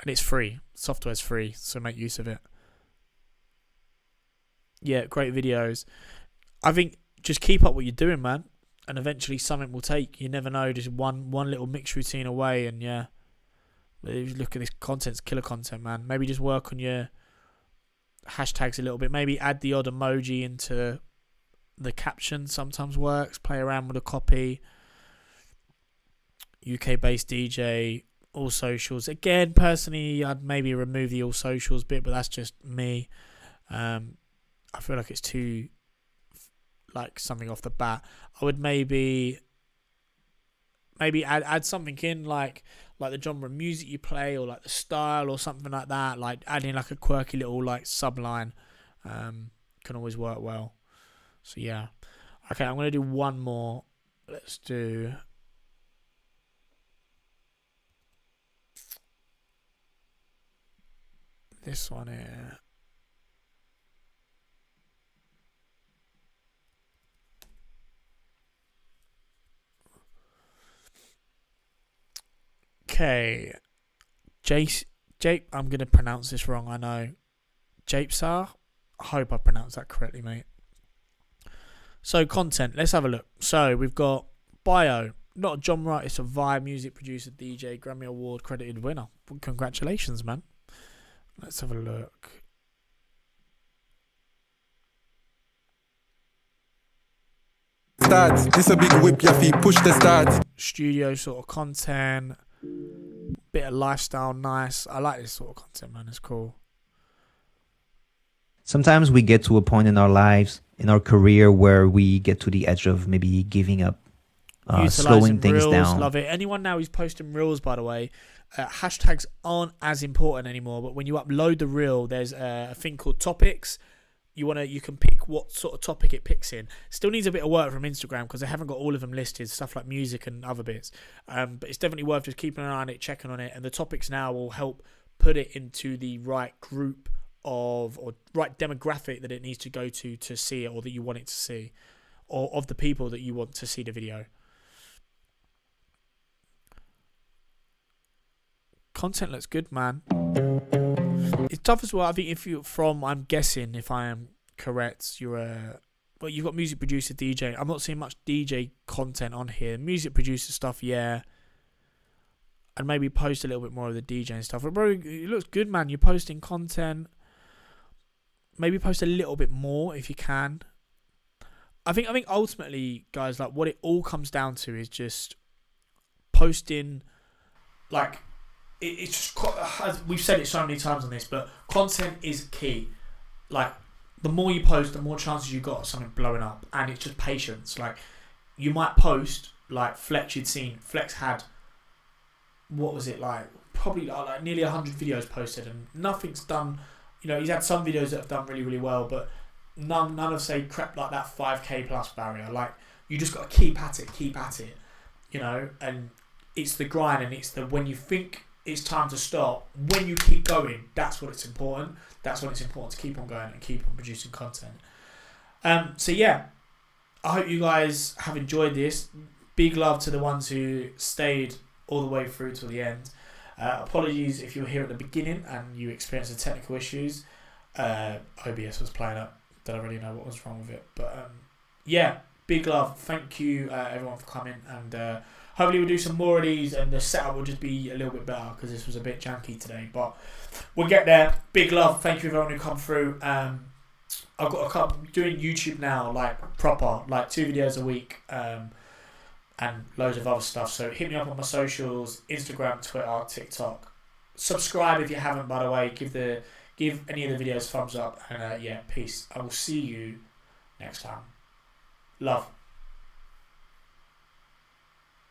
And it's free. Software's free, so make use of it. Yeah, great videos. I think just keep up what you're doing, man, and eventually something will take. You never know. Just one little mix routine away, and yeah. Look at this content's killer content, man. Maybe just work on your hashtags a little bit. Maybe add the odd emoji into the caption. Sometimes works. Play around with the copy. UK-based DJ. All socials. Again, personally, I'd maybe remove the all socials bit, but that's just me. I feel like it's too like something off the bat. I would maybe add something in like the genre of music you play, or like the style or something like that. Like adding like a quirky little like subline can always work well. So yeah. Okay, I'm gonna do one more. Let's do this one here. Okay. Jape, I'm going to pronounce this wrong, I know. Japesar? I hope I pronounced that correctly, mate. So, content. Let's have a look. So, we've got bio. Not a genre, it's a vibe, music producer, DJ, Grammy Award credited winner. Congratulations, man. Let's have a look. Start. This a big whip, your feet push the start. Studio sort of content. Bit of lifestyle, nice. I like this sort of content, man. It's cool. Sometimes we get to a point in our lives, in our career, where we get to the edge of maybe giving up, slowing things reels, down. Love it. Anyone now who's posting reels, by the way, hashtags aren't as important anymore. But when you upload the reel, there's a thing called topics. You can pick what sort of topic it picks in. Still needs a bit of work from Instagram because they haven't got all of them listed, stuff like music and other bits. But it's definitely worth just keeping an eye on it, checking on it, and the topics now will help put it into the right group or right demographic that it needs to go to see it, or that you want it to see, or of the people that you want to see the video. Content looks good, man. It's tough as well. I think I'm guessing, if I am correct, you've got music producer, DJ. I'm not seeing much DJ content on here. Music producer stuff, yeah. And maybe post a little bit more of the DJ and stuff. But bro, it looks good, man. You're posting content. Maybe post a little bit more if you can. I think ultimately, guys, like what it all comes down to is just posting, like. It's just, we've said it so many times on this, but content is key. Like, the more you post, the more chances you got of something blowing up, and it's just patience. Like, you might post like Fletch. You'd seen Flex had, what was it, like probably like nearly 100 videos posted, and nothing's done. You know, he's had some videos that have done really, really well, but none have say crept like that 5k plus barrier. Like, you just got to keep at it, you know. And it's the grind, and it's the when you think it's time to stop, when you keep going, that's what it's important. That's when it's important to keep on going and keep on producing content. So yeah, I hope you guys have enjoyed this. Big love to the ones who stayed all the way through till the end. Apologies if you were here at the beginning and you experienced the technical issues. OBS was playing up. Don't really know what was wrong with it, but yeah, big love. Thank you everyone for coming, and hopefully we'll do some more of these, and the setup will just be a little bit better because this was a bit janky today, but we'll get there. Big love. Thank you everyone who come through. I've got a couple doing YouTube now, like proper, like 2 videos a week, and loads of other stuff. So hit me up on my socials: Instagram, Twitter, TikTok. Subscribe if you haven't, by the way. Give any of the videos thumbs up, and yeah, peace. I will see you next time. Love.